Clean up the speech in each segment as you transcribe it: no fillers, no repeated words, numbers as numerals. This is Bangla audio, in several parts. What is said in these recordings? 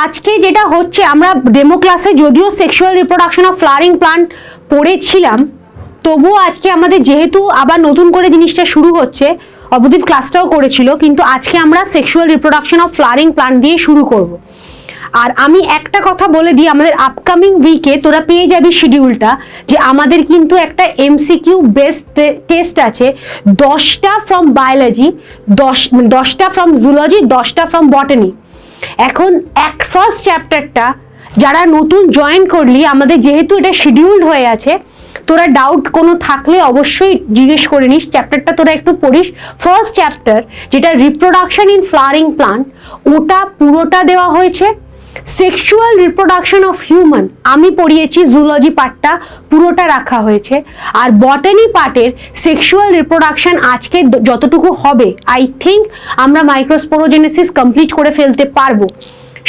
আজকে যেটা হচ্ছে, আমরা ডেমো ক্লাসে যদিও sexual reproduction of flowering plant পড়েছিলাম, তবুও আজকে আমাদের যেহেতু আবার নতুন করে জিনিসটা শুরু হচ্ছে, অবদীপ ক্লাসটাও করেছিল, কিন্তু আজকে আমরা sexual reproduction of flowering plant দিয়ে শুরু করব। আর আমি একটা কথা বলে দিই, আমাদের আপকামিং উইকে তোরা পেয়ে যাবি শিডিউলটা, যে আমাদের কিন্তু একটা এমসিকিউ বেসড টেস্ট আছে, 10টা ফ্রম বায়োলজি, 10টা ফ্রম জুলজি, 10টা ফ্রম বটানি। এখন ফার্স্ট চ্যাপ্টারটা যারা নতুন জয়েন করলি, আমাদের যেহেতু এটা শিডিউলড হয়ে আছে, তোরা ডাউট কোনো থাকলে অবশ্যই জিজ্ঞেস করে নিস, চ্যাপ্টারটা তোরা একটু পড়িস। ফার্স্ট চ্যাপ্টার যেটা রিপ্রোডাকশন ইন ফ্লাওয়ারিং প্লান্ট, ওটা পুরোটা দেওয়া হয়েছে। সেক্সুয়াল রিপ্রোডাকশন অফ হিউম্যান আমি পড়িয়েছি, জুলজি পার্টটা পুরোটা রাখা হয়েছে। আর বটানি পার্টের সেক্সুয়াল রিপ্রোডাকশন আজকে যতটুকু হবে, আই থিঙ্ক আমরা মাইক্রোস্পোরোজেনেসিস কমপ্লিট করে ফেলতে পারবো,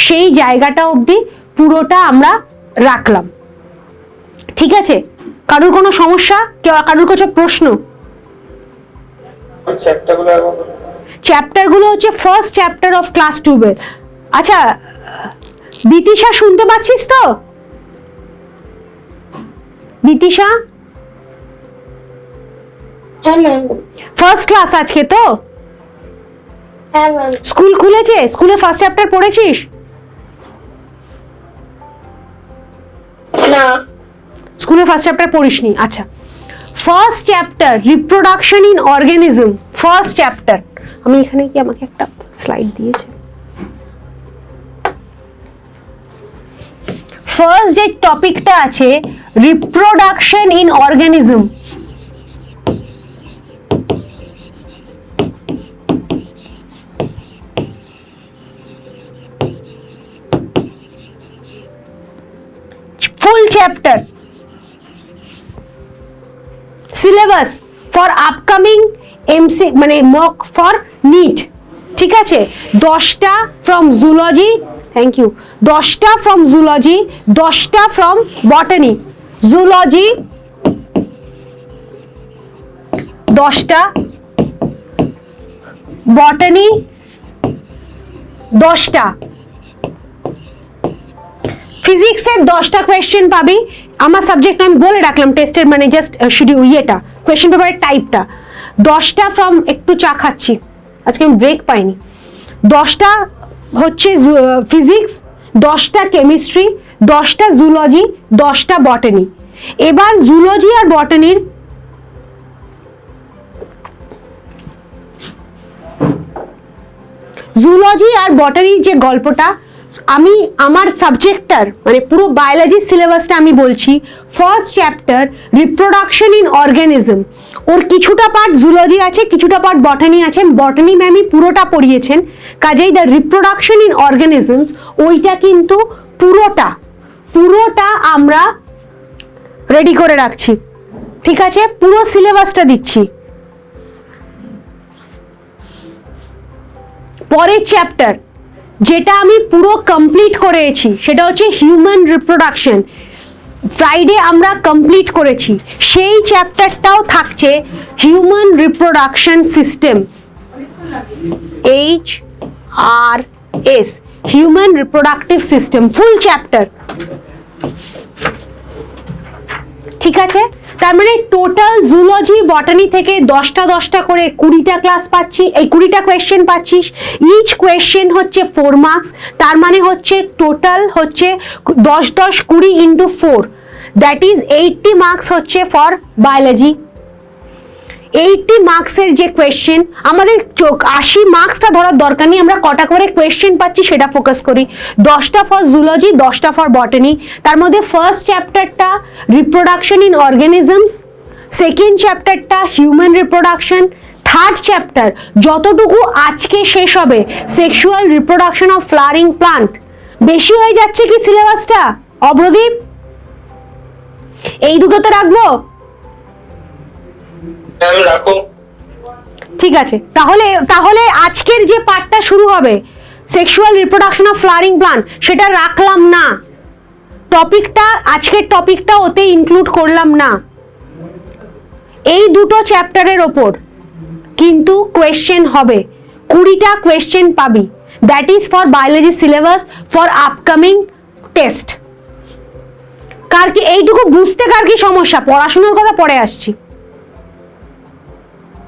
সেই জায়গাটা অবধি পুরোটা আমরা রাখলাম। ঠিক আছে? কারোর কোনো সমস্যা, কারোর কাছে প্রশ্ন? চ্যাপ্টারগুলো হচ্ছে ফার্স্ট চ্যাপ্টার অফ ক্লাস 12। আচ্ছা বিতিশা, শুনতে পাচ্ছিস তো? বিতিশা, হ্যাঁ ম্যাম। ফার্স্ট ক্লাস আজকে তো? হ্যাঁ ম্যাম। স্কুল খুলেছে? স্কুলে ফার্স্ট চ্যাপ্টার পড়েছিস? না, স্কুলে ফার্স্ট চ্যাপ্টার পড়িসনি। আচ্ছা, first chapter reproduction in organism, first chapter. আমি এখানে কি আমাকে একটা স্লাইড দিয়েছে? ফার্স্ট যে টপিকটা আছে, reproduction in organism. Full chapter, syllabus for upcoming MC মানে মক ফর নিট। ঠিক আছে? 10টা ফ্রম জুলজি, থ্যাংক ইউ, 10টা ফ্রম জুলজি, 10টা ফ্রম বটানি। জুলজি 10টা, বটানি 10টা, ফিজিক্সের 10টা কোয়েশ্চেন পাবি। আমার সাবজেক্ট আমি বলে রাখলাম টেস্টের, মানে জাস্ট শিডিউল ইয়েটা, কোয়েশ্চেন পেপারের টাইপটা। 10টা ফ্রম, একটু চা খাচ্ছি আজকে, আমি ব্রেক পাইনি। 10টা হচ্ছে ফিজিক্স, 10টা কেমিস্ট্রি, 10টা জুলজি, 10টা বটানি। এবার জুলজি আর বটানির যে গল্পটা, আমি আমার সাবজেক্টটার মানে পুরো বায়োলজি সিলেবাসটা আমি বলছি। First chapter reproduction in organism, ওর কিছুটা পার্ট জুলজি আছে, কিছুটা পার্ট বটানি আছে। বটানি ম্যামই পুরোটা পড়িয়েছেন, কাজেই দ্য রিপ্রোডাকশন ইন অর্গানিজমস ওইটা কিন্তু পুরোটা আমরা রেডি করে রাখছি। ঠিক আছে? পুরো সিলেবাসটা দিচ্ছি। পরের চ্যাপ্টার যেটা আমি পুরো কমপ্লিট করেছি, সেটা হচ্ছে হিউম্যান রিপ্রোডাকশন। ফ্রাইডে আমরা কমপ্লিট করেছি, সেই চ্যাপ্টারটাও থাকছে human reproduction system, HRS, human reproductive system, full chapter. ঠিক আছে? তার মানে টোটাল জুলজি বটানি থেকে 10টা করে 20টা ক্লাস পাচ্ছি, এই 20টা কোয়েশ্চেন পাচ্ছিস। ইচ কোয়েশ্চেন হচ্ছে 4 মার্কস, তার মানে হচ্ছে টোটাল হচ্ছে 10 10 20 ইন্টু 4, দ্যাট ইজ 80 মার্কস হচ্ছে ফর বায়োলজি। 80 মার্কসের যে কোয়েশ্চেন, আমাদের 80 মার্কসটা ধরার দরকার নেই, আমরা কটা করে কোয়েশ্চেন পাচ্ছি সেটা ফোকাস করি। 10টা ফর জুলজি, 10টা ফর বটানি। তার মধ্যে ফার্স্ট চ্যাপ্টারটা রিপ্রোডাকশন ইন অর্গানিজমস, সেকেন্ড চ্যাপ্টারটা হিউম্যান রিপ্রোডাকশন, থার্ড চ্যাপ্টার যতটুকু আজকে শেষ হবে sexual reproduction of flowering plant. বেশি হয়ে যাচ্ছে কি সিলেবাসটা অব্রদীপ? এই দুটোতে রাখবো? ঠিক আছে, তাহলে আজকের যে পার্টটা শুরু হবে sexual reproduction of flowering plant, সেটা রাখলাম না। টপিকটা, আজকের টপিকটা ওতে ইনক্লুড করলাম না। এই দুটো চ্যাপ্টারের ওপর কিন্তু কোয়েশ্চেন হবে, 20টা কোয়েশ্চেন পাবি। That is for biology syllabus for upcoming test. কার কি এইটুকু বুঝতে কার কি সমস্যা? পড়াশোনার কথা পরে আসছি।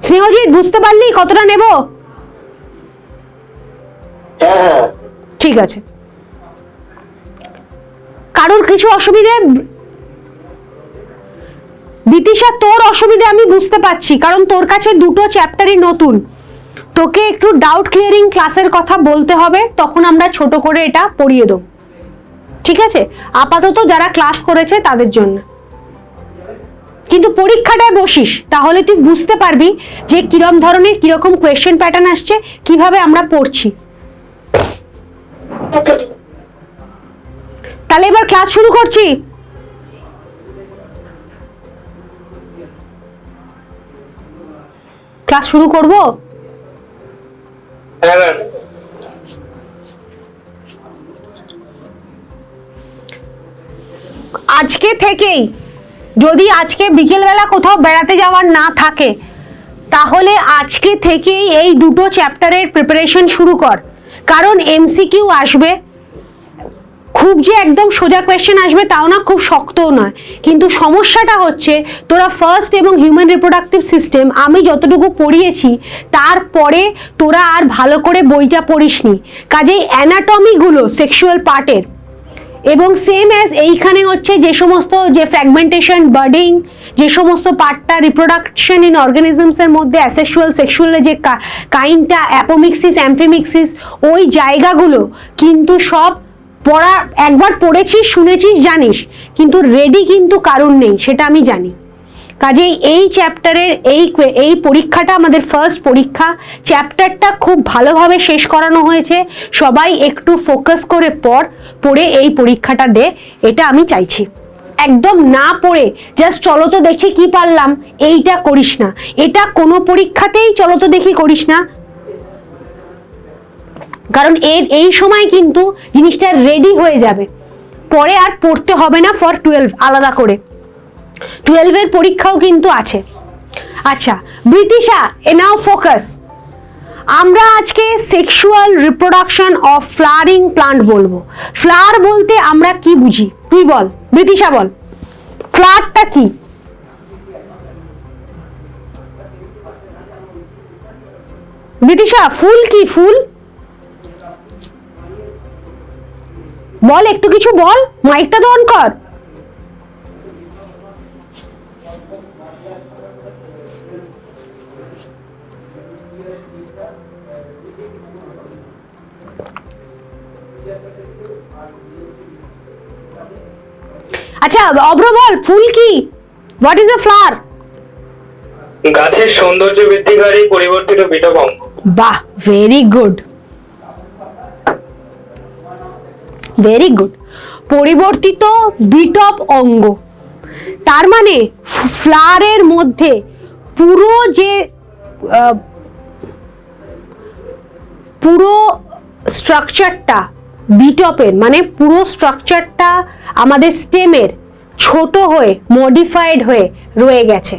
স্নেহজিৎ বুঝতে পারলি কতটা নেব? হ্যাঁ, ঠিক আছে, কারোর কিছু অসুবিধে? বিতিশা তোর অসুবিধে আমি বুঝতে পারছি, কারণ তোর কাছে দুটো চ্যাপ্টারই নতুন, তোকে একটু ডাউট ক্লিয়ারিং ক্লাসের কথা বলতে হবে, তখন আমরা ছোট করে এটা পড়িয়ে দেব, ঠিক আছে? আপাতত যারা ক্লাস করেছে তাদের জন্য। কিন্তু পরীক্ষাটায় বসিস, তাহলে তুই বুঝতে পারবি যে কিরম ধরনের কিরকম কোয়েশ্চেন প্যাটার্ন আসছে, কিভাবে আমরা পড়ছি। ওকে। তাহলে এবার ক্লাস শুরু করছি। ক্লাস শুরু করব? হ্যাঁ ম্যাম। আজকে থেকেই, যদি আজকে বিকেলবেলা কোথাও বেড়াতে যাওয়ার না থাকে, তাহলে আজকে থেকেই এই দুটো চ্যাপ্টারের প্রিপারেশন শুরু কর। কারণ এমসিকিউ আসবে, খুব যে একদম সোজা কোয়েশ্চেন আসবে তাও না, খুব শক্তও নয়। কিন্তু সমস্যাটা হচ্ছে তোরা ফার্স্ট এবং হিউম্যান রিপ্রোডাক্টিভ সিস্টেম আমি যতটুকু পড়িয়েছি তারপরে তোরা আর ভালো করে বইটা পড়িসনি, কাজেই অ্যানাটমিগুলো সেক্সুয়াল পার্টের এবং সেম অ্যাজ এইখানে হচ্ছে যে সমস্ত যে ফ্র্যাগমেন্টেশন, বার্ডিং, যে সমস্ত পার্টটা রিপ্রোডাকশন ইন অর্গানিজমসের মধ্যে অ্যাসেক্সুয়াল সেক্সুয়ালের যে কাইন্ডটা, অ্যাপোমিক্সিস, অ্যাম্ফিমিক্সিস, ওই জায়গাগুলো কিন্তু সব পড়া, একবার পড়েছিস, শুনেছিস, জানিস, কিন্তু রেডি কিন্তু কারণ নেই, সেটা আমি জানি। কাজেই এই চ্যাপ্টারের এই পরীক্ষাটা আমাদের ফার্স্ট পরীক্ষা, চ্যাপ্টারটা খুব ভালোভাবে শেষ করানো হয়েছে, সবাই একটু ফোকাস করে পড়ে এই পরীক্ষাটা দে, এটা আমি চাইছি। একদম না পড়ে জাস্ট চলো তো দেখি কি পারলাম এইটা করিস না, এটা কোনো পরীক্ষাতেই চলো তো দেখি করিস না, কারণ এই সময় কিন্তু জিনিসটা রেডি হয়ে যাবে, পরে আর পড়তে হবে না ফর 12 আলাদা করে। 12-এর পরীক্ষাও কিন্তু আছে। আচ্ছা বৃতিশা, নাও ফোকাস। আমরা আজকে sexual reproduction of flowering plant বলবো। ফ্লাওয়ার বলতে আমরা কি বুঝি? তুই বল, বৃতিশা বল, ফ্লাওয়ারটা কি? বৃতিশা, ফুল কি? ফুল বল, একটু কিছু বল, মাইকটা তো অন কর। আচ্ছা অব্র বল, ফুল কি? What is a flower? গাছের সৌন্দর্য বৃদ্ধিকারী পরিবর্তিত বিটপ অঙ্গ। বাহ, ভেরি গুড, ভেরি গুড। পরিবর্তিত বিটপ অঙ্গ, তার মানে ফ্লাওয়ারের মধ্যে পুরো যে পুরো স্ট্রাকচারটা বিটপের, মানে পুরো স্ট্রাকচারটা আমাদের স্টেমের ছোট হয়ে মডিফাইড হয়ে রয়ে গেছে,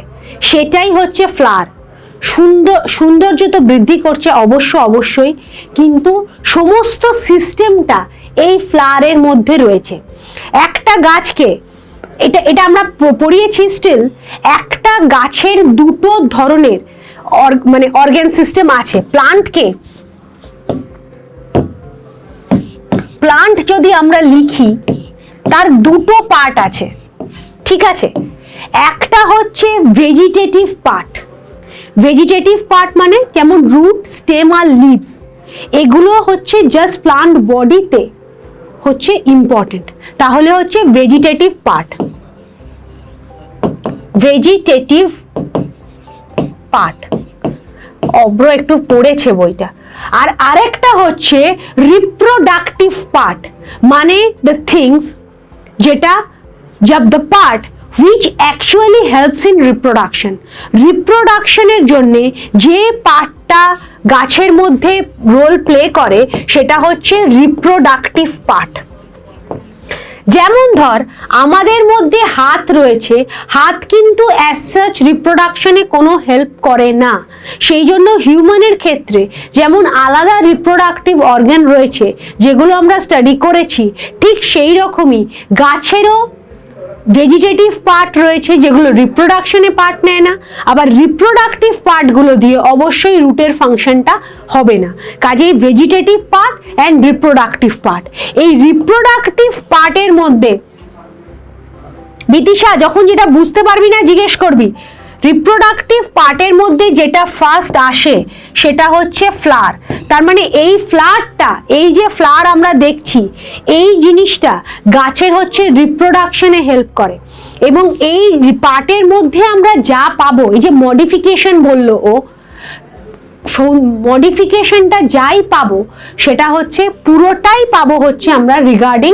সেটাই হচ্ছে ফ্লাওয়ার। সৌন্দর্য তো বৃদ্ধি করছে অবশ্যই, কিন্তু সমস্ত সিস্টেমটা এই ফ্লাওয়ারের মধ্যে রয়েছে। একটা গাছকে, এটা আমরা পড়িয়েছি, স্টিল একটা গাছের দুটো ধরনের মানে অর্গান সিস্টেম আছে। প্লান্ট যদি আমরা লিখি তার দুটো পার্ট আছে, ঠিক আছে? একটা হচ্ছে ভেজিটেটিভ পার্ট। ভেজিটেটিভ পার্ট মানে যেমন রুট, স্টেম আর লিভস, এগুলো হচ্ছে জাস্ট প্লান্ট বডিতে হচ্ছে ইম্পর্টেন্ট, তাহলে হচ্ছে ভেজিটেটিভ পার্ট। ভেজিটেটিভ পার্ট অব্র একটু পড়েছে বইটা। আর আরেকটা হচ্ছে রিপ্রোডাক্টিভ পার্ট, মানে দ্য থিংস যেটা the part which actually helps in reproduction. রিপ্রোডাকশনের জন্য যে পার্টটা গাছের মধ্যে রোল প্লে করে সেটা হচ্ছে রিপ্রোডাক্টিভ পার্ট। যেমন ধর আমাদের মধ্যে হাত রয়েছে, হাত কিন্তু অ্যাজ সাচ রিপ্রোডাকশনে কোনো হেল্প করে না। সেই জন্য হিউম্যানের ক্ষেত্রে যেমন আলাদা রিপ্রোডাক্টিভ অর্গান রয়েছে যেগুলো আমরা স্টাডি করেছি, ঠিক সেই রকমই গাছেরও ভেজিটেটিভ পার্ট রয়েছে যেগুলো রিপ্রোডাকশনে পার্ট নেয় না, আবার রিপ্রোডাক্টিভ পার্টগুলো দিয়ে অবশ্যই রুটের ফাংশনটা হবে না। কাজেই vegetative part and reproductive part, এই রিপ্রোডাক্টিভ পার্টের মধ্যে বিদিশা যখন যেটা বুঝতে পারবি না জিজ্ঞেস করবি। রিপ্রোডাক্টিভ পার্টের মধ্যে যেটা ফার্স্ট আসে সেটা হচ্ছে ফ্লাওয়ার। তার মানে এই ফ্লাওয়ারটা, এই যে ফ্লাওয়ার আমরা দেখছি, এই জিনিসটা গাছের হচ্ছে রিপ্রোডাকশনে হেল্প করে। এবং এই পার্টের মধ্যে আমরা যা পাবো, এই যে মডিফিকেশন বললো ও, মডিফিকেশনটা যাই পাবো সেটা হচ্ছে পুরোটাই পাবো হচ্ছে আমরা রিগার্ডিং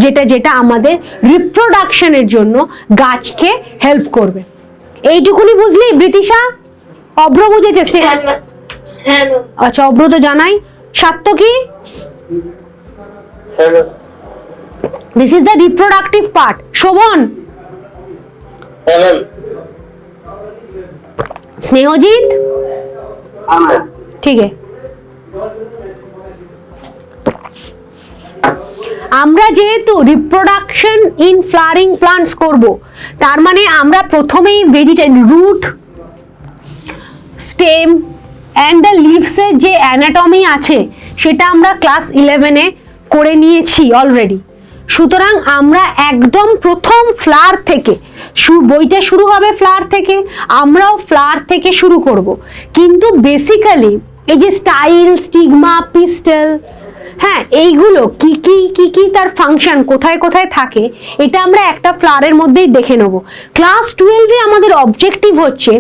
যেটা যেটা আমাদের রিপ্রোডাকশনের জন্য গাছকে হেল্প করবে। এইটুকুনি বুঝলি বৃতিশা? অভ্র বুঝেছে? হ্যাঁ ম্যাম। হ্যাঁ ম্যাম। আচ্ছা, অভ্র তো জানাই। Satyaki, this is the reproductive part. Shovan, Snehajit, ঠিক আছে। আমরা যেহেতু রিপ্রোডাকশন ইন ফ্লাওয়ারিং প্লান্টস করব, তার মানে আমরা প্রথমেই vegetative root, stem and the লিভসের যে অ্যানাটমি আছে সেটা আমরা ক্লাস 11-এ করে নিয়েছি অলরেডি। সুতরাং আমরা একদম প্রথম ফ্লাওয়ার থেকে, বইটা শুরু হবে ফ্লাওয়ার থেকে, আমরাও ফ্লাওয়ার থেকে শুরু করব। কিন্তু বেসিক্যালি এই যে স্টাইল, স্টিগমা, পিস্টেল, হ্যাঁ, এইগুলো কি কি কি কি তার ফাংশন কোথায় কোথায় থাকে, এটা আমরা একটা ফ্লাওয়ারের মধ্যেই দেখে নেব। ক্লাস 12-এ আমাদের অবজেক্টিভ হচ্ছে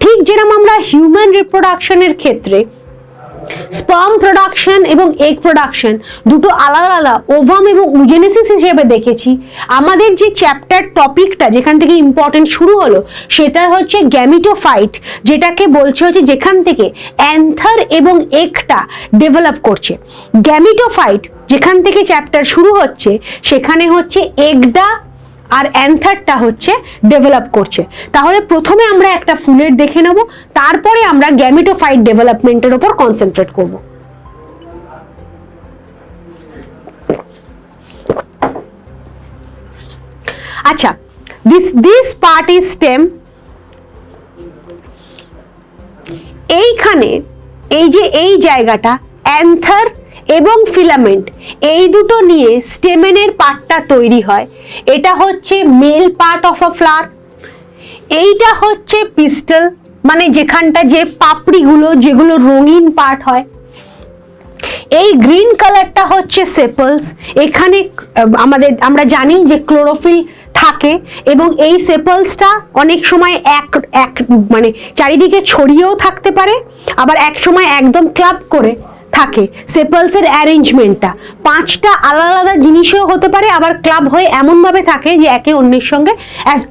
ঠিক যেরকম আমরা হিউম্যান রিপ্রোডাকশনের ক্ষেত্রে স্পার্ম প্রোডাকশন এবং এগ প্রোডাকশন দুটো আলাদা আলাদা ওভাম এবং উজেনেসিস হিসেবে দেখেছি, আমাদের যে চ্যাপ্টার টপিকটা যেখান থেকে ইম্পর্টেন্ট শুরু হলো সেটা হচ্ছে গ্যামিটোফাইট, যেটাকে বলছে হচ্ছে যেখান থেকে অ্যান্থার এবং এগটা ডেভেলপ করছে। গ্যামিটোফাইট যেখান থেকে চ্যাপ্টার শুরু হচ্ছে সেখানে হচ্ছে এগটা আর অ্যান্থারটা হচ্ছে ডেভেলপ করছে। তাহলে প্রথমে আমরা একটা ফুলের দেখে নেব, তারপরে আমরা গ্যামিটোফাইট ডেভেলপমেন্টের উপর কনসেন্ট্রেট করব। আচ্ছা, দিস পার্ট ইজ স্টেম। এইখানে এই যে এই জায়গাটা অ্যান্থার এবং ফিলামেন্ট, এই দুটো নিয়ে স্টেমেনের পার্টটা তৈরি হয়। এটা হচ্ছে male part of a flower, এইটা হচ্ছে পিস্টল, মানে যেখানটা যে পাপড়িগুলো যেগুলো রঙিন পার্ট হয়। এই গ্রিন কালারটা হচ্ছে সেপলস, এখানে আমরা জানি যে ক্লোরোফিল থাকে এবং এই সেপলসটা অনেক সময় এক মানে চারিদিকে ছড়িয়েও থাকতে পারে, আবার এক সময় একদম ক্লাব করে থাকে। সেপলসের অ্যারেঞ্জমেন্টটা 5টা আলাদা আলাদা জিনিসেও হতে পারে, আবার ক্লাব হয়ে এমনভাবে থাকে যে একে অন্যের সঙ্গে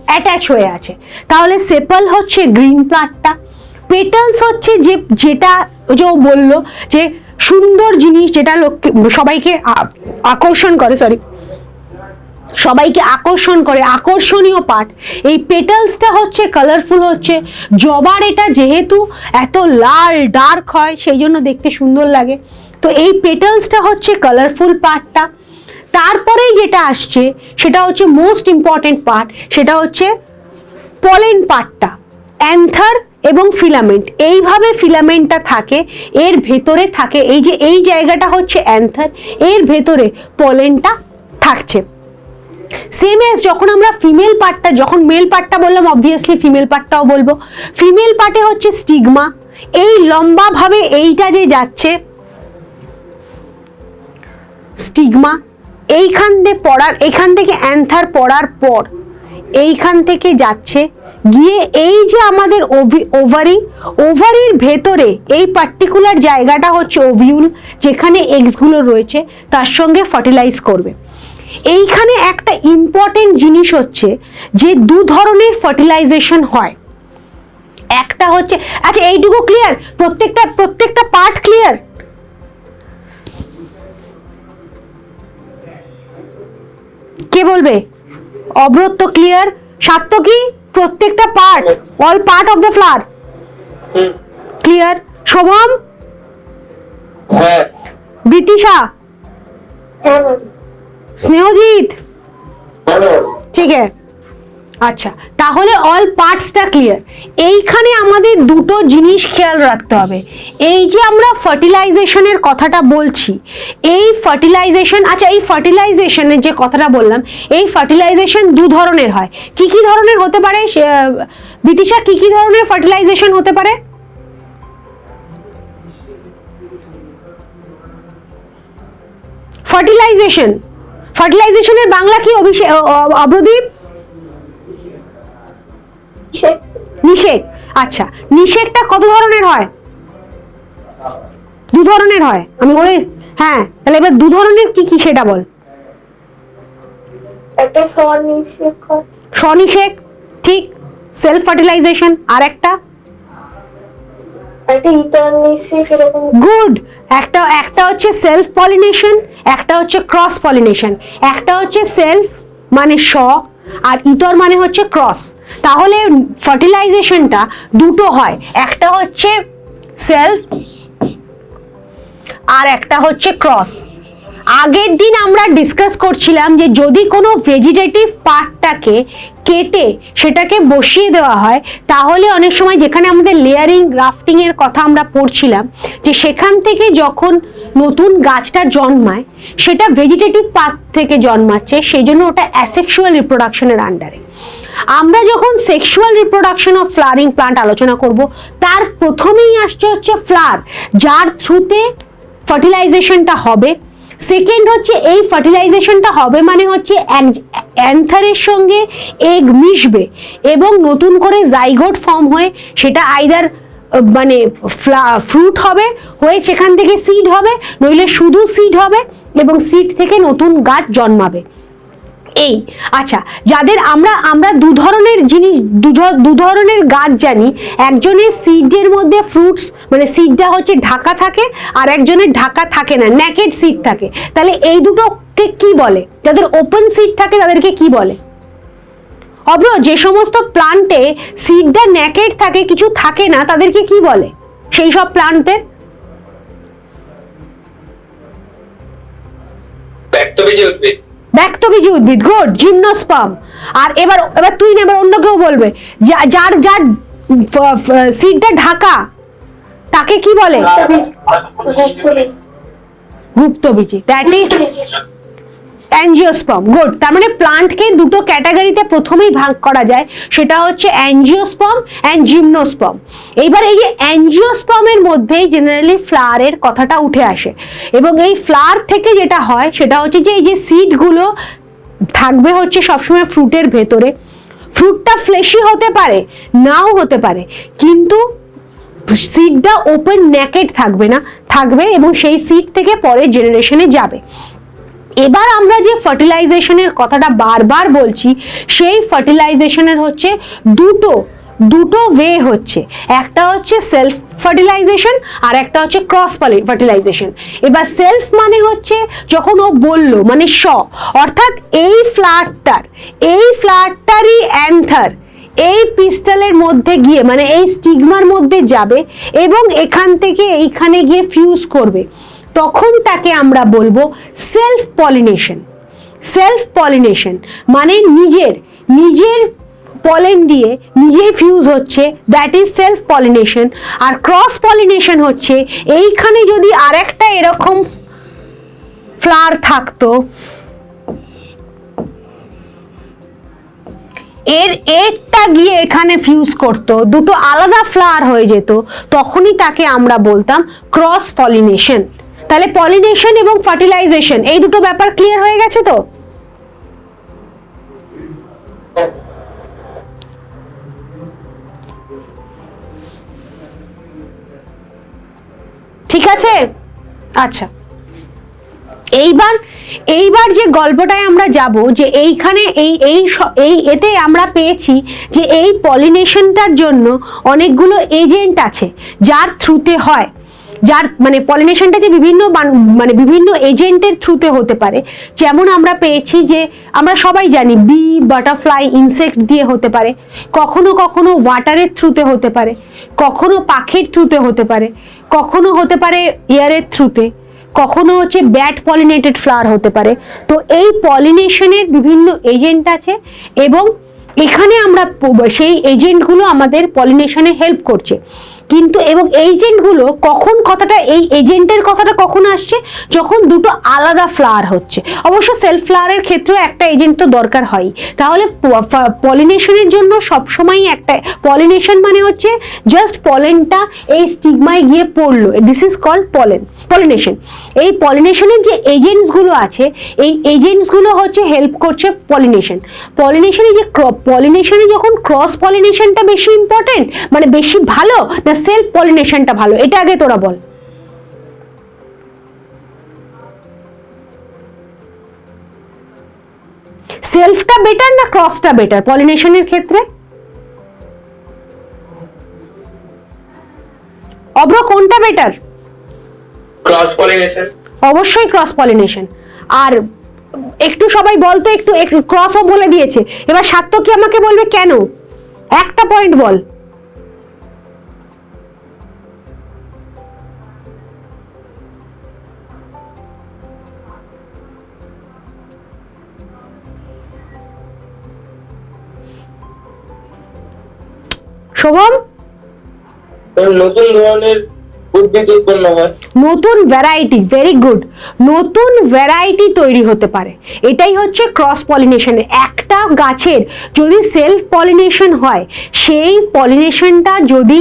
অ্যাটাচ হয়ে আছে। তাহলে সেপল হচ্ছে গ্রিন পার্টটা, পেটালস হচ্ছে যেটা যে বললো যে সুন্দর জিনিস যেটা সবাইকে আকর্ষণ করে, সবাইকে আকর্ষণ করে, আকর্ষণীয় পার্ট। এই পেটালসটা হচ্ছে কালারফুল, হচ্ছে জবার এটা যেহেতু এত লাল ডার্ক হয় সেই জন্য দেখতে সুন্দর লাগে। তো এই পেটালসটা হচ্ছে কালারফুল পার্টটা। তারপরেই যেটা আসছে সেটা হচ্ছে মোস্ট ইম্পর্টেন্ট পার্ট, সেটা হচ্ছে পলেন পার্টটা, অ্যান্থার এবং ফিলামেন্ট। এইভাবে ফিলামেন্টটা থাকে, এর ভেতরে থাকে এই যে এই জায়গাটা হচ্ছে অ্যান্থার, এর ভেতরে পলেনটা থাকছে। সেম এজ যখন আমরা ফিমেল পার্টটা, যখন মেল পার্টটা বললাম অবভিয়াসলি ফিমেল পার্টটাও বলবো। ফিমেল পার্টে হচ্ছে স্টিগমা, এই লম্বা ভাবে এইটা যে যাচ্ছে স্টিগমা, এইখান থেকে পড়ার, এখান থেকে অ্যান্থার পড়ার পর এইখান থেকে যাচ্ছে গিয়ে এই যে আমাদের ওভারির ভেতরে এই পার্টিকুলার জায়গাটা হচ্ছে ওভিউল, যেখানে এগসগুলো রয়েছে তার সঙ্গে ফার্টিলাইজ করবে। এইখানে একটা ইম্পর্টেন্ট জিনিস হচ্ছে যে দু ধরনের ফার্টিলাইজেশন হয়। একটা হচ্ছে, আচ্ছা এইটুকু ক্লিয়ার? প্রত্যেকটা পার্ট ক্লিয়ার? কে কে বলবে? অব্রত তো ক্লিয়ার। সাত্তকী প্রত্যেকটা part, all part of the flower clear. Shovam? হ্যাঁ। বিতিশা? হ্যাঁ ম্যাম। স্নেহজিৎ? হ্যাঁ ম্যাম। ঠিক আছে, আচ্ছা তাহলে অল পার্টসটা ক্লিয়ার। এইখানে আমাদের দুটো জিনিস খেয়াল রাখতে হবে। এই যে আমরা ফার্টিলাইজেশনের কথাটা বলছি, এই ফার্টিলাইজেশন, আচ্ছা এই ফার্টিলাইজেশনের যে কথাটা বললাম, এই ফার্টিলাইজেশন দু ধরনের হয়। কি কি ধরনের হতে পারে বিতিশা? কি কি ধরনের ফার্টিলাইজেশন হতে পারে? ফার্টিলাইজেশনের বাংলা কি অবদীপ? নিষেক। আচ্ছা, নিষেকটা কত ধরনের হয়? দু ধরনের হয়। আমি বলি হ্যাঁ, তাহলে এবার দু ধরনের কি কি সেটা বল। একটা স্বনিষেক হয়। স্বনিষেক, ঠিক, সেলফ ফার্টিলাইজেশন। আর একটা একটা ইতরনিষেক, এরকম। গুড। একটা হচ্ছে সেলফ পলিনেশন, একটা হচ্ছে ক্রস পলিনেশন। একটা হচ্ছে সেলফ মানে স, আর ইতর মানে হচ্ছে ক্রস। তাহলে ফার্টিলাইজেশনটা দুটো হয়, একটা হচ্ছে সেলফ আর একটা হচ্ছে ক্রস। আগের দিন আমরা ডিসকাস করছিলাম যে যদি কোনো ভেজিটেটিভ পার্টটাকে কেটে সেটাকে বসিয়ে দেওয়া হয়, তাহলে অনেক সময় যেখানে আমাদের লেয়ারিং গ্রাফটিং এর কথা আমরা পড়ছিলাম, যে সেখান থেকে যখন নতুন গাছটা জন্মায় সেটা ভেজিটেটিভ পার্ট থেকে জন্মাচ্ছে, সেই জন্য ওটা অ্যাসেক্সুয়াল রিপ্রোডাকশনের আন্ডারে। আমরা যখন sexual reproduction of flowering plant আলোচনা করব, তার প্রথমেই আসছে হচ্ছে ফ্লাওয়ার, যার থ্রুতে ফার্টিলাইজেশনটা হবে। সেকেন্ড হচ্ছে এই ফার্টিলাইজেশনটা হবে মানে হচ্ছে অ্যান্থারের সঙ্গে এগ মিশবে এবং নতুন করে জাইগোট ফর্ম হয়ে সেটা আইদার মানে ফ্রুট হবে, হয়ে সেখান থেকে সিড হবে, নইলে শুধু সিড হবে এবং সিড থেকে নতুন গাছ জন্মাবে। এই আচ্ছা, যাদের আমরা দু ধরনের জিনিস, দু ধরনের গাছ জানি। একজনের সিডের মধ্যে ফ্রুটস মানে সিডটা হচ্ছে ঢাকা থাকে, আর একজনের ঢাকা থাকে না, নেকেড সিড থাকে। তাহলে এই দুটোকে কি বলে? যাদের ওপেন সিড থাকে তাদেরকে কি বলে? অব্র, যে সমস্ত প্লান্টে সিডটা নেকেড থাকে, কিছু থাকে না, তাদেরকে কি বলে সেই সব প্লান্টের? ব্যক্তবীজী উদ্ভিদ। ব্যক্তবীজী উদ্ভিদ, গুড, জিমনোস্পার্ম। আর এবার তুই না, এবার অন্য কেউ বলবে, যার যার সিডটা ঢাকা তাকে কি বলে? গুপ্তবীজী। That is angiosperm. গুড। তার মানে প্লান্টকে দুটো ক্যাটাগরিতে প্রথমেই ভাগ করা যায়, সেটা হচ্ছে অ্যাঞ্জিওস্পার্ম অ্যান্ড জিমনোস্পার্ম। এইবার এই যে অ্যাঞ্জিওস্পার্মের মধ্যেই জেনারেলি ফ্লাওয়ারের কথাটা উঠে আসে, এবং এই ফ্লাওয়ার থেকে যেটা হয় সেটা হচ্ছে যে এই যে সিডগুলো থাকবে হচ্ছে সবসময় ফ্রুটের ভেতরে। ফ্রুটটা ফ্লেশি হতে পারে, নাও হতে পারে, কিন্তু সিডটা ওপেন নেকেড থাকবে না, থাকবে এবং সেই সিড থেকে পরের জেনারেশনে যাবে। এবার আমরা যে ফার্টিলাইজেশনের কথাটা বারবার বলছি, সেই ফার্টিলাইজেশনের হচ্ছে দুটো ওয়ে হচ্ছে। একটা হচ্ছে সেলফ ফার্টিলাইজেশন আর একটা হচ্ছে ক্রস ফার্টিলাইজেশন। এবার সেলফ মানে হচ্ছে যখন ও বলল মানে স, অর্থাৎ এই ফ্লাওয়ারটারই অ্যান্থার এই পিস্টলের মধ্যে গিয়ে মানে এই স্টিগমার মধ্যে যাবে এবং এখান থেকে এইখানে গিয়ে ফিউজ করবে, তখন তাকে আমরা বলবো সেলফ পলিনেশন। সেলফ পলিনেশন মানে নিজের পলেন দিয়ে নিজেই ফিউজ হচ্ছে, দ্যাট ইজ সেলফ পলিনেশন। আর ক্রস পলিনেশন হচ্ছে এইখানে যদি আরেকটা এরকম ফ্লাওয়ার থাকতো, এরটা গিয়ে এখানে ফিউজ করতো, দুটো আলাদা ফ্লাওয়ার হয়ে যেত, তখনই তাকে আমরা বলতাম ক্রস পলিনেশন। তাহলে পলিনেশন এবং ফার্টিলাইজেশন এই দুটো ব্যাপার ক্লিয়ার হয়ে গেছে তো? ঠিক আছে, আচ্ছা। এইবার যে গল্পটায় আমরা যাব, যে এইখানে এই এতে আমরা পেয়েছি যে এই পলিনেশনটার জন্য অনেকগুলো এজেন্ট আছে যার থ্রুতে হয়। যার মানে পলিনেশনটা যে বিভিন্ন মানে বিভিন্ন এজেন্টের থ্রুতে হতে পারে। যেমন আমরা পেয়েছি যে আমরা সবাই জানি বি, বাটারফ্লাই, ইনসেক্ট দিয়ে হতে পারে, কখনো কখনো ওয়াটারের থ্রুতে হতে পারে, কখনো পাখির থ্রুতে হতে পারে, কখনো হতে পারে এয়ারের থ্রুতে, কখনো হচ্ছে ব্যাট পলিনেটেড ফ্লাওয়ার হতে পারে। তো এই পলিনেশনের বিভিন্ন এজেন্ট আছে এবং এখানে আমরা সেই এজেন্টগুলো আমাদের পলিনেশনে হেল্প করছে। কিন্তু এবং এজেন্টগুলো কখন কথাটা এই এজেন্টের কথাটা কখন আসছে, যখন দুটো আলাদা ফ্লাওয়ার হচ্ছে। অবশ্য সেলফ ফ্লাওয়ারের ক্ষেত্রেও একটা এজেন্ট তো দরকার হয়। তাহলে পলিনেশনের জন্য সবসময় একটা পলিনেশন মানে হচ্ছে জাস্ট পলেনটা এই স্টিগমায় গিয়ে পড়লো, দিস ইজ কল্ড পলিনেশন। এই পলিনেশনের যে এজেন্টসগুলো আছে এই এজেন্টসগুলো হচ্ছে হেল্প করছে পলিনেশনে যে পলিনেশনে যখন ক্রস পলিনেশনটা বেশি ইম্পর্টেন্ট মানে বেশি ভালো না সেলফ পলিনেশনটা ভালো, এটা আগে তোরা বল। সেলফটা বেটার না ক্রসটা বেটার পলিনেশনের ক্ষেত্রে? অব্র কোনটা বেটার? Cross pollination. অবশ্যই ক্রস পলিনেশন। আর একটু সবাই বলতো, একটু ক্রসও বলে দিয়েছে, এবার সার্থকী আমাকে বলবে কেন, একটা পয়েন্ট বল। শোভম, নতুন ধরনের উদ্ভিদ উৎপন্ন হয়, নতুন ভ্যারাইটি, ভেরি গুড, নতুন ভ্যারাইটি তৈরি হতে পারে, এটাই হচ্ছে ক্রস পলিনেশনের। একটা গাছের যদি সেলফ পলিনেশন হয়, সেই পলিনেশনটা যদি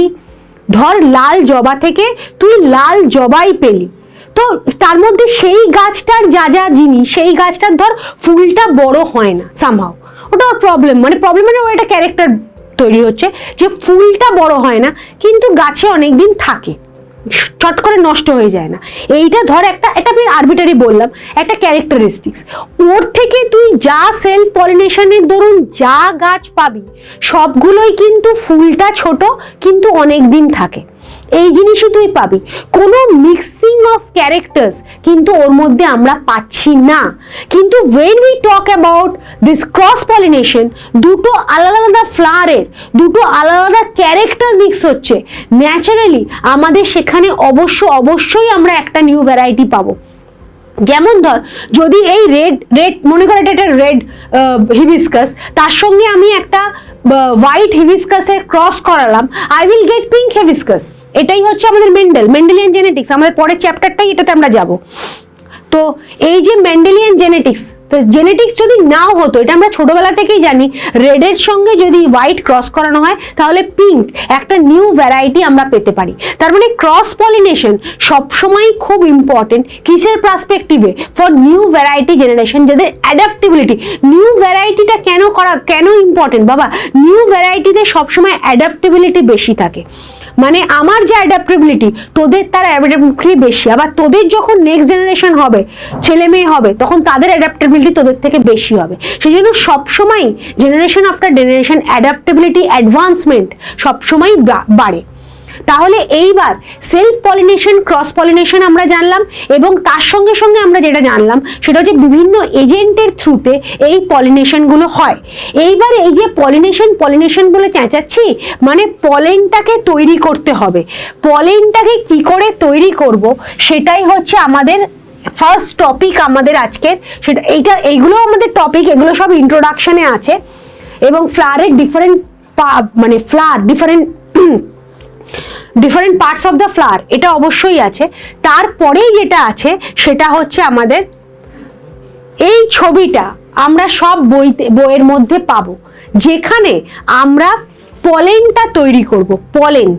ধর লাল জবা থেকে তুই লাল জবাই পেলি, তো তার মধ্যে সেই গাছটার যা যা জিনিস, সেই গাছটার ধর ফুলটা বড় হয় না সামহাও, ওটা প্রবলেম, মানে ওর একটা ক্যারেক্টার তৈরি হচ্ছে যে ফুলটা বড় হয় না কিন্তু গাছে অনেকদিন থাকে, চট করে নষ্ট হয়ে যায় না। এইটা ধর এটা আমি আরবিটারি বললাম, একটা ক্যারেক্টারিস্টিক্স। ওর থেকে তুই যা সেলফ পলিনেশনের দরুন যা গাছ পাবি সবগুলোই কিন্তু ফুলটা ছোট কিন্তু অনেক দিন থাকে, এই জিনিসই তুই পাবি। কোনো মিক্সিং অফ ক্যারেক্টার্স কিন্তু ওর মধ্যে আমরা পাচ্ছি না। কিন্তু when we talk about this cross pollination, দুটো আলাদা আলাদা ফ্লাওয়ারের দুটো আলাদা আলাদা ক্যারেক্টার মিক্স হচ্ছে, ন্যাচারালি আমাদের সেখানে অবশ্যই আমরা একটা নিউ ভ্যারাইটি পাবো। যেমন ধর যদি এই রেড মনে কর এটা রেড হিবিস্কাস, তার সঙ্গে আমি একটা হোয়াইট হিবিস্কাসের ক্রস করালাম, I will get pink hibiscus. এটাই হচ্ছে আমাদের মেন্ডেলিয়ান জেনেটিক্স, আমাদের পরের চ্যাপ্টারটাই এটাতে আমরা যাব। তো এই যে মেন্ডেলিয়ান জেনেটিক্স, তো জেনেটিক্স যদি নাও হতো, এটা আমরা ছোটবেলা থেকেই জানি, রেডের সঙ্গে যদি হোয়াইট ক্রস করানো হয় তাহলে পিঙ্ক একটা নিউ ভ্যারাইটি আমরা পেতে পারি। তার মানে ক্রস পলিনেশন সবসময় খুব ইম্পর্টেন্ট কিসের পার্সপেক্টিভে, ফর নিউ ভ্যারাইটি জেনারেশন, যাদের অ্যাডাপ্টেবিলিটি। নিউ ভ্যারাইটিটা কেন ইম্পর্টেন্ট বাবা, নিউ ভ্যারাইটিতে সবসময় অ্যাডাপ্টেবিলিটি বেশি থাকে। মানে আমার যে অ্যাডাপ্টেবিলিটি, তোদের তার অ্যাডাপ্টেবিলিটি বেশি, আবার তোদের যখন নেক্সট জেনারেশন হবে, ছেলে মেয়ে হবে, তখন তাদের অ্যাডাপ্টেবিলিটি তোদের থেকে বেশি হবে। সেই জন্য সবসময় generation after generation adaptability advancement সবসময় বাড়ে। তাহলে এইবার সেলফ পলিনেশন, ক্রস পলিনেশন আমরা জানলাম, এবং তার সঙ্গে সঙ্গে আমরা যেটা জানলাম সেটা হচ্ছে বিভিন্ন এজেন্টের থ্রুতে এই পলিনেশনগুলো হয়। এইবার এই যে পলিনেশন বলে চেঁচাচ্ছি, মানে পলেনটাকে তৈরি করতে হবে। পলেনটাকে কি করে তৈরি করব সেটাই হচ্ছে আমাদের ফার্স্ট টপিক আমাদের আজকের। সেটা এইগুলো আমাদের টপিক, এগুলো সব ইন্ট্রোডাকশনে আছে। এবং ফ্লাওয়ারের ডিফারেন্ট মানে different parts of the flower, এটা অবশ্যই আছে। তারপরেই যেটা আছে সেটা হচ্ছে আমাদের এই ছবিটা আমরা সব বইয়ের মধ্যে পাবো, যেখানে আমরা পলেনটা তৈরি করব। Pollen,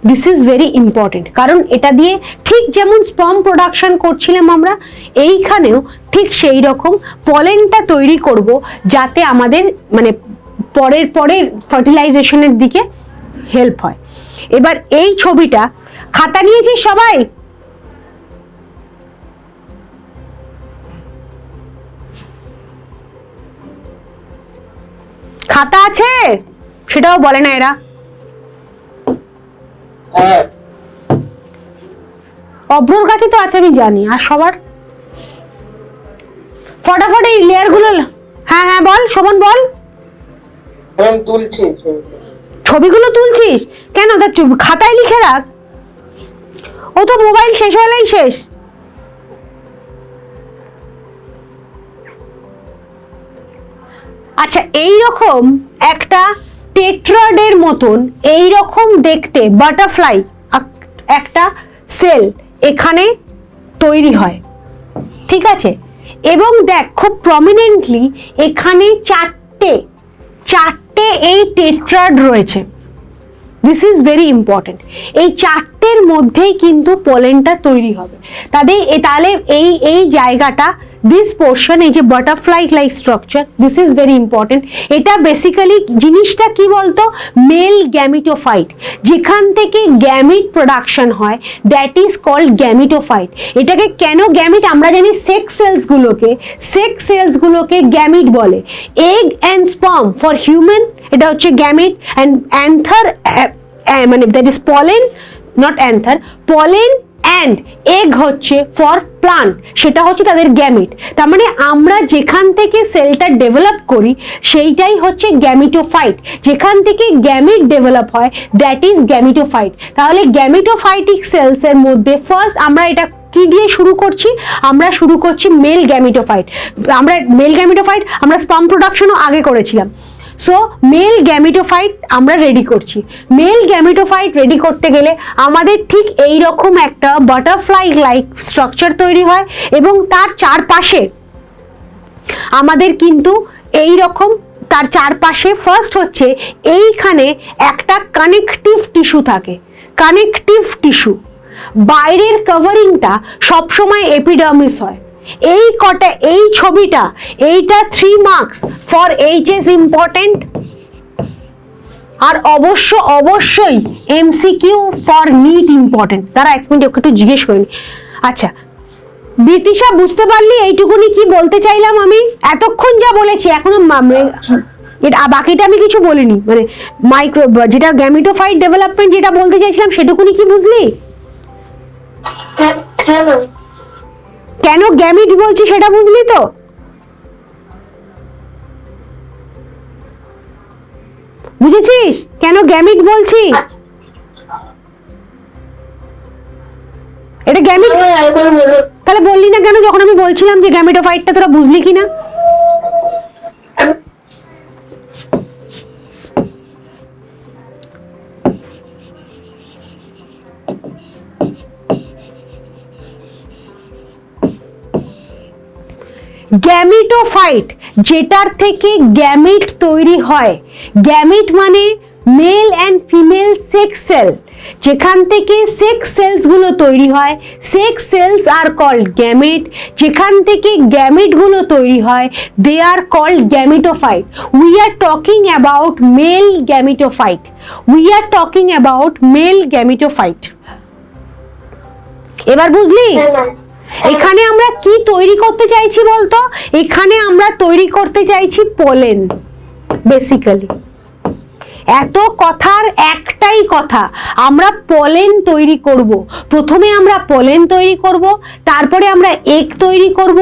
this is very important, কারণ এটা দিয়ে ঠিক যেমন স্পার্ম প্রোডাকশন করছিলাম আমরা, এইখানেও ঠিক সেই রকম পলেনটা তৈরি করব, যাতে আমাদের মানে পরের ফার্টিলাইজেশনের দিকে হেল্প হয়। এবার এই ছবিটা, খাতা নিয়েছি সবাই? খাতা আছে? সেটাও বলে না এরা। অব্রর কাছে তো আছে আমি জানি, আর সবার ফটাফট এই লেয়ার গুলো। হ্যাঁ হ্যাঁ বল শোভন বল। ম্যাম তুলছি। ছবিগুলো তুলছিস কেন? তা খাতায় লিখে রাখ। ও তো মোবাইল শেষ হলেই শেষ। আচ্ছা, এইরকম একটা টেট্রাডের মতন এইরকম দেখতে বাটারফ্লাই একটা সেল এখানে তৈরি হয়, ঠিক আছে? এবং দেখ খুব প্রমিনেন্টলি এখানে চারটে এই টেট্রাড রয়েছে। This is very important. এই চারটের মধ্যেই কিন্তু পলেনটা তৈরি হবে। তাহলে এই জায়গাটা, দিস পোর্শন, এই যে butterfly like structure, this is very important. এটা বেসিক্যালি জিনিসটা কি বলতো, মেল গ্যামিটোফাইট, যেখান থেকে গ্যামিট প্রোডাকশন হয়, দ্যাট ইজ কল্ড গ্যামিটোফাইট। এটাকে কেন গ্যামিট? আমরা জানি সেক্স সেলসগুলোকে গ্যামিট বলে। Egg and sperm for human এটা হচ্ছে গ্যামিট, অ্যান্ড অ্যান্থার মানে that is pollen, not another, pollen and egg হচ্ছে ফর প্লান্ট, সেটা হচ্ছে তাদের গ্যামিট। তার মানে আমরা যেখান থেকে সেলটা ডেভেলপ করি সেইটাই হচ্ছে গ্যামিটোফাইট। যেখান থেকে গ্যামিট ডেভেলপ হয় দ্যাট ইজ গ্যামিটোফাইট। তাহলে গ্যামিটোফাইটিক সেলস এর মধ্যে ফার্স্ট আমরা এটা কি দিয়ে শুরু করছি? আমরা শুরু করছি মেল গ্যামিটোফাইট। আমরা স্পার্ম প্রোডাকশনও আগে করেছিলাম। সো মেল গ্যামিটোফাইট আমরা রেডি করছি। মেল গ্যামিটোফাইট রেডি করতে গেলে আমাদের ঠিক এই রকম একটা বাটারফ্লাই লাইক স্ট্রাকচার তৈরি হয়, এবং তার চারপাশে আমাদের কিন্তু এই রকম, তার চারপাশে ফার্স্ট হচ্ছে এইখানে একটা কানেকটিভ টিস্যু থাকে। কানেকটিভ টিস্যু, বাইরের কভারিংটা সবসময় এপিডার্মিস হয়। এই ছবিটা, এইটা 3 মার্কস ফর এইচএস ইম্পর্টেন্ট, আর অবশ্যই এমসিকিউ ফর নিট ইম্পর্টেন্ট। তারা এক মিনিট একটু জিজ্ঞেস করিনি। আচ্ছা বিতিশা, বুঝতে পারলি এইটুকুনি কি বলতে চাইলাম আমি? এতক্ষণ যা বলেছি এখনো বাকিটা আমি কিছু বলিনি, মানে মাইক্রো যেটা গ্যামিটোফাইট ডেভেলপমেন্ট যেটা বলতে চাইছিলাম সেটুকুনি কি বুঝলি? কেন গ্যামিট বলছি সেটা বুঝলি তো? বুঝেছিস কেন গ্যামিট বলছি? এটা গ্যামিট, তাহলে বললি না কেন যখন আমি বলছিলাম যে গ্যামিটোফাইটটা? তোরা বুঝলি কিনা? গ্যামিটোফাইট যেটার থেকে গ্যামিট তৈরি হয়, গ্যামিট মানে male and female sex cell, যেখান থেকে সেক্স সেলস গুলো তৈরি হয়, sex cells are called gamete. যেখান থেকে গ্যামিট গুলো তৈরি হয় they are called gametophyte. We are talking about male gametophyte. এবার বুঝলি? এখানে আমরা কি তৈরি করতে চাইছি বলতো? এখানে আমরা তৈরি করতে চাইছি পলেন। বেসিক্যালি এত কথার একটাই কথা, আমরা পলেন তৈরি করব। প্রথমে আমরা পলেন তৈরি করব, তারপরে আমরা এগ তৈরি করব,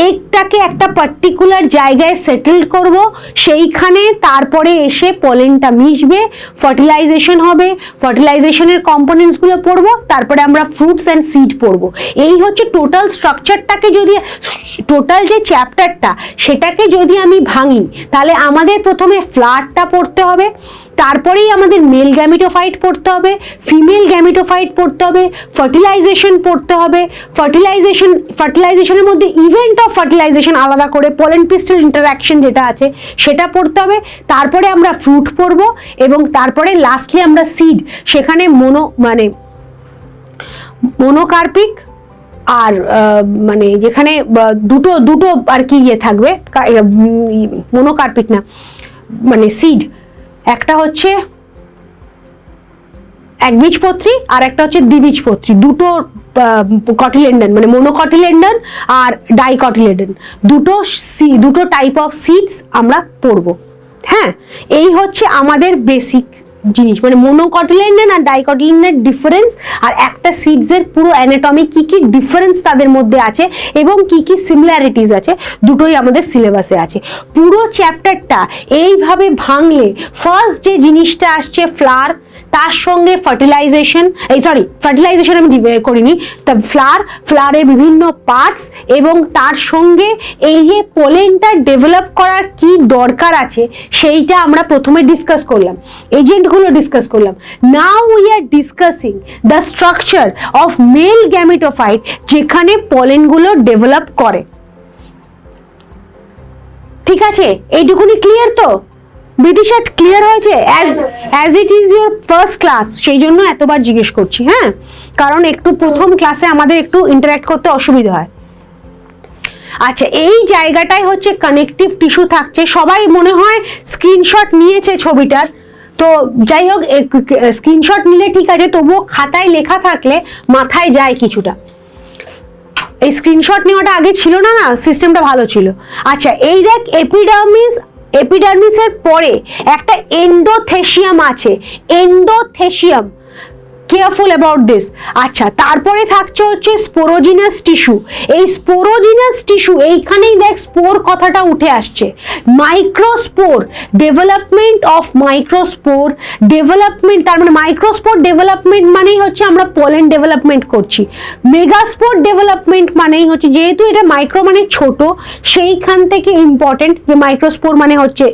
এগটাকে একটা পার্টিকুলার জায়গায় সেটেল করব, সেইখানে তারপরে এসে পলেনটা মিশবে, ফার্টিলাইজেশন হবে, ফার্টিলাইজেশনের কম্পোনেন্টসগুলো পড়ব, তারপরে আমরা ফ্রুটস অ্যান্ড সিড পড়ব। এই হচ্ছে টোটাল স্ট্রাকচারটাকে, যদি টোটাল যে চ্যাপ্টারটা সেটাকে যদি আমি ভাঙি, তাহলে আমাদের প্রথমে ফ্লাওয়ারটা পড়তে হবে, তারপরেই আমাদের মেল গ্যামিটোফাইট পড়তে হবে, ফিমেল গ্যামিটোফাইট পড়তে হবে, ফার্টিলাইজেশন পড়তে হবে, ফার্টিলাইজেশনের মধ্যে ইভেন্ট অফ ফার্টিলাইজেশন আলাদা করে পলেন পিস্টল ইন্টারঅ্যাকশন যেটা আছে সেটা পড়তে হবে, তারপরে আমরা ফ্রুট পড়ব, এবং তারপরে লাস্টলি আমরা সিড, সেখানে মোনোকার্পিক আর মানে যেখানে দুটো আর কি ইয়ে থাকবে, মোনোকার্পিক না মানে সিড, একটা হচ্ছে একবীজপত্রী আর একটা হচ্ছে দ্বিবীজপত্রী, দুটো কটিলেডন মানে মোনোকটিলেডন আর ডাইকটিলেডন, দুটো টাইপ অফ সিডস আমরা পড়ব। হ্যাঁ, এই হচ্ছে আমাদের বেসিক জিনিস, মানে মোনোকটিলিডেন আর ডাইকটিলিডেনের ডিফারেন্স, আর একটা সিডসের পুরো অ্যানাটমি কি কি ডিফারেন্স তাদের মধ্যে আছে এবং কি কি সিমিলারিটিস আছে, দুটোই আমাদের সিলেবাসে আছে। পুরো চ্যাপ্টারটা এইভাবে ভাঙলে ফার্স্ট যে জিনিসটা আসছে ফ্লাওয়ার, তার সঙ্গে ফার্টিলাইজেশন, ফার্টিলাইজেশন আমি করিনি, তা ফ্লাওয়ারের বিভিন্ন পার্টস এবং তার সঙ্গে এই যে পোলেনটা ডেভেলপ করার কি দরকার আছে সেইটা আমরা প্রথমে ডিসকাস করলাম, এজেন্টগুলো ডিসকাস করলাম। Now we are discussing the structure of male gametophyte যেখানে পোলেনগুলো ডেভেলপ করে। ঠিক আছে, এইটুকুনি ক্লিয়ার তো? বিদিশা ক্লিয়ার হয়েছে? As it is your first class, সেই জন্য এতবার জিজ্ঞেস করছি, হ্যাঁ, কারণ একটু প্রথম ক্লাসে আমাদের একটু ইন্টারঅ্যাক্ট করতে অসুবিধা হয়। আচ্ছা, এই জায়গাটায় হচ্ছে কানেকটিভ টিস্যু থাকছে। সবাই মনে হয় স্ক্রিনশট নিয়েছে ছবিটার, তো যাই হোক স্ক্রিনশট নিলে ঠিক আছে, তবুও খাতায় লেখা থাকলে মাথায় যায় কিছুটা। এই স্ক্রিনশট নেওয়াটা আগে ছিল না, সিস্টেমটা ভালো ছিল। আচ্ছা, এই দেখ এপিডার্মিসের পরে একটা এন্ডোথেশিয়াম আছে, এন্ডোথেশিয়াম, কেয়ারফুল অ্যাবাউট দিস। আচ্ছা, তারপরে থাকছে হচ্ছে স্পোরোজিনাস টিস্যু। এই স্পোরোজিনাস টিস্যু, এইখানেই দেখ স্পোর কথাটা উঠে আসছে। Microspore, development of microspore, development, তার মানে মাইক্রোস্পোর ডেভেলপমেন্ট মানেই হচ্ছে আমরা পোলেন ডেভেলপমেন্ট করছি। মেগাস্পোর ডেভেলপমেন্ট মানেই হচ্ছে, যেহেতু এটা মাইক্রো মানে ছোট, সেইখান থেকে ইম্পর্টেন্ট যে মাইক্রোস্পোর মানে হচ্ছে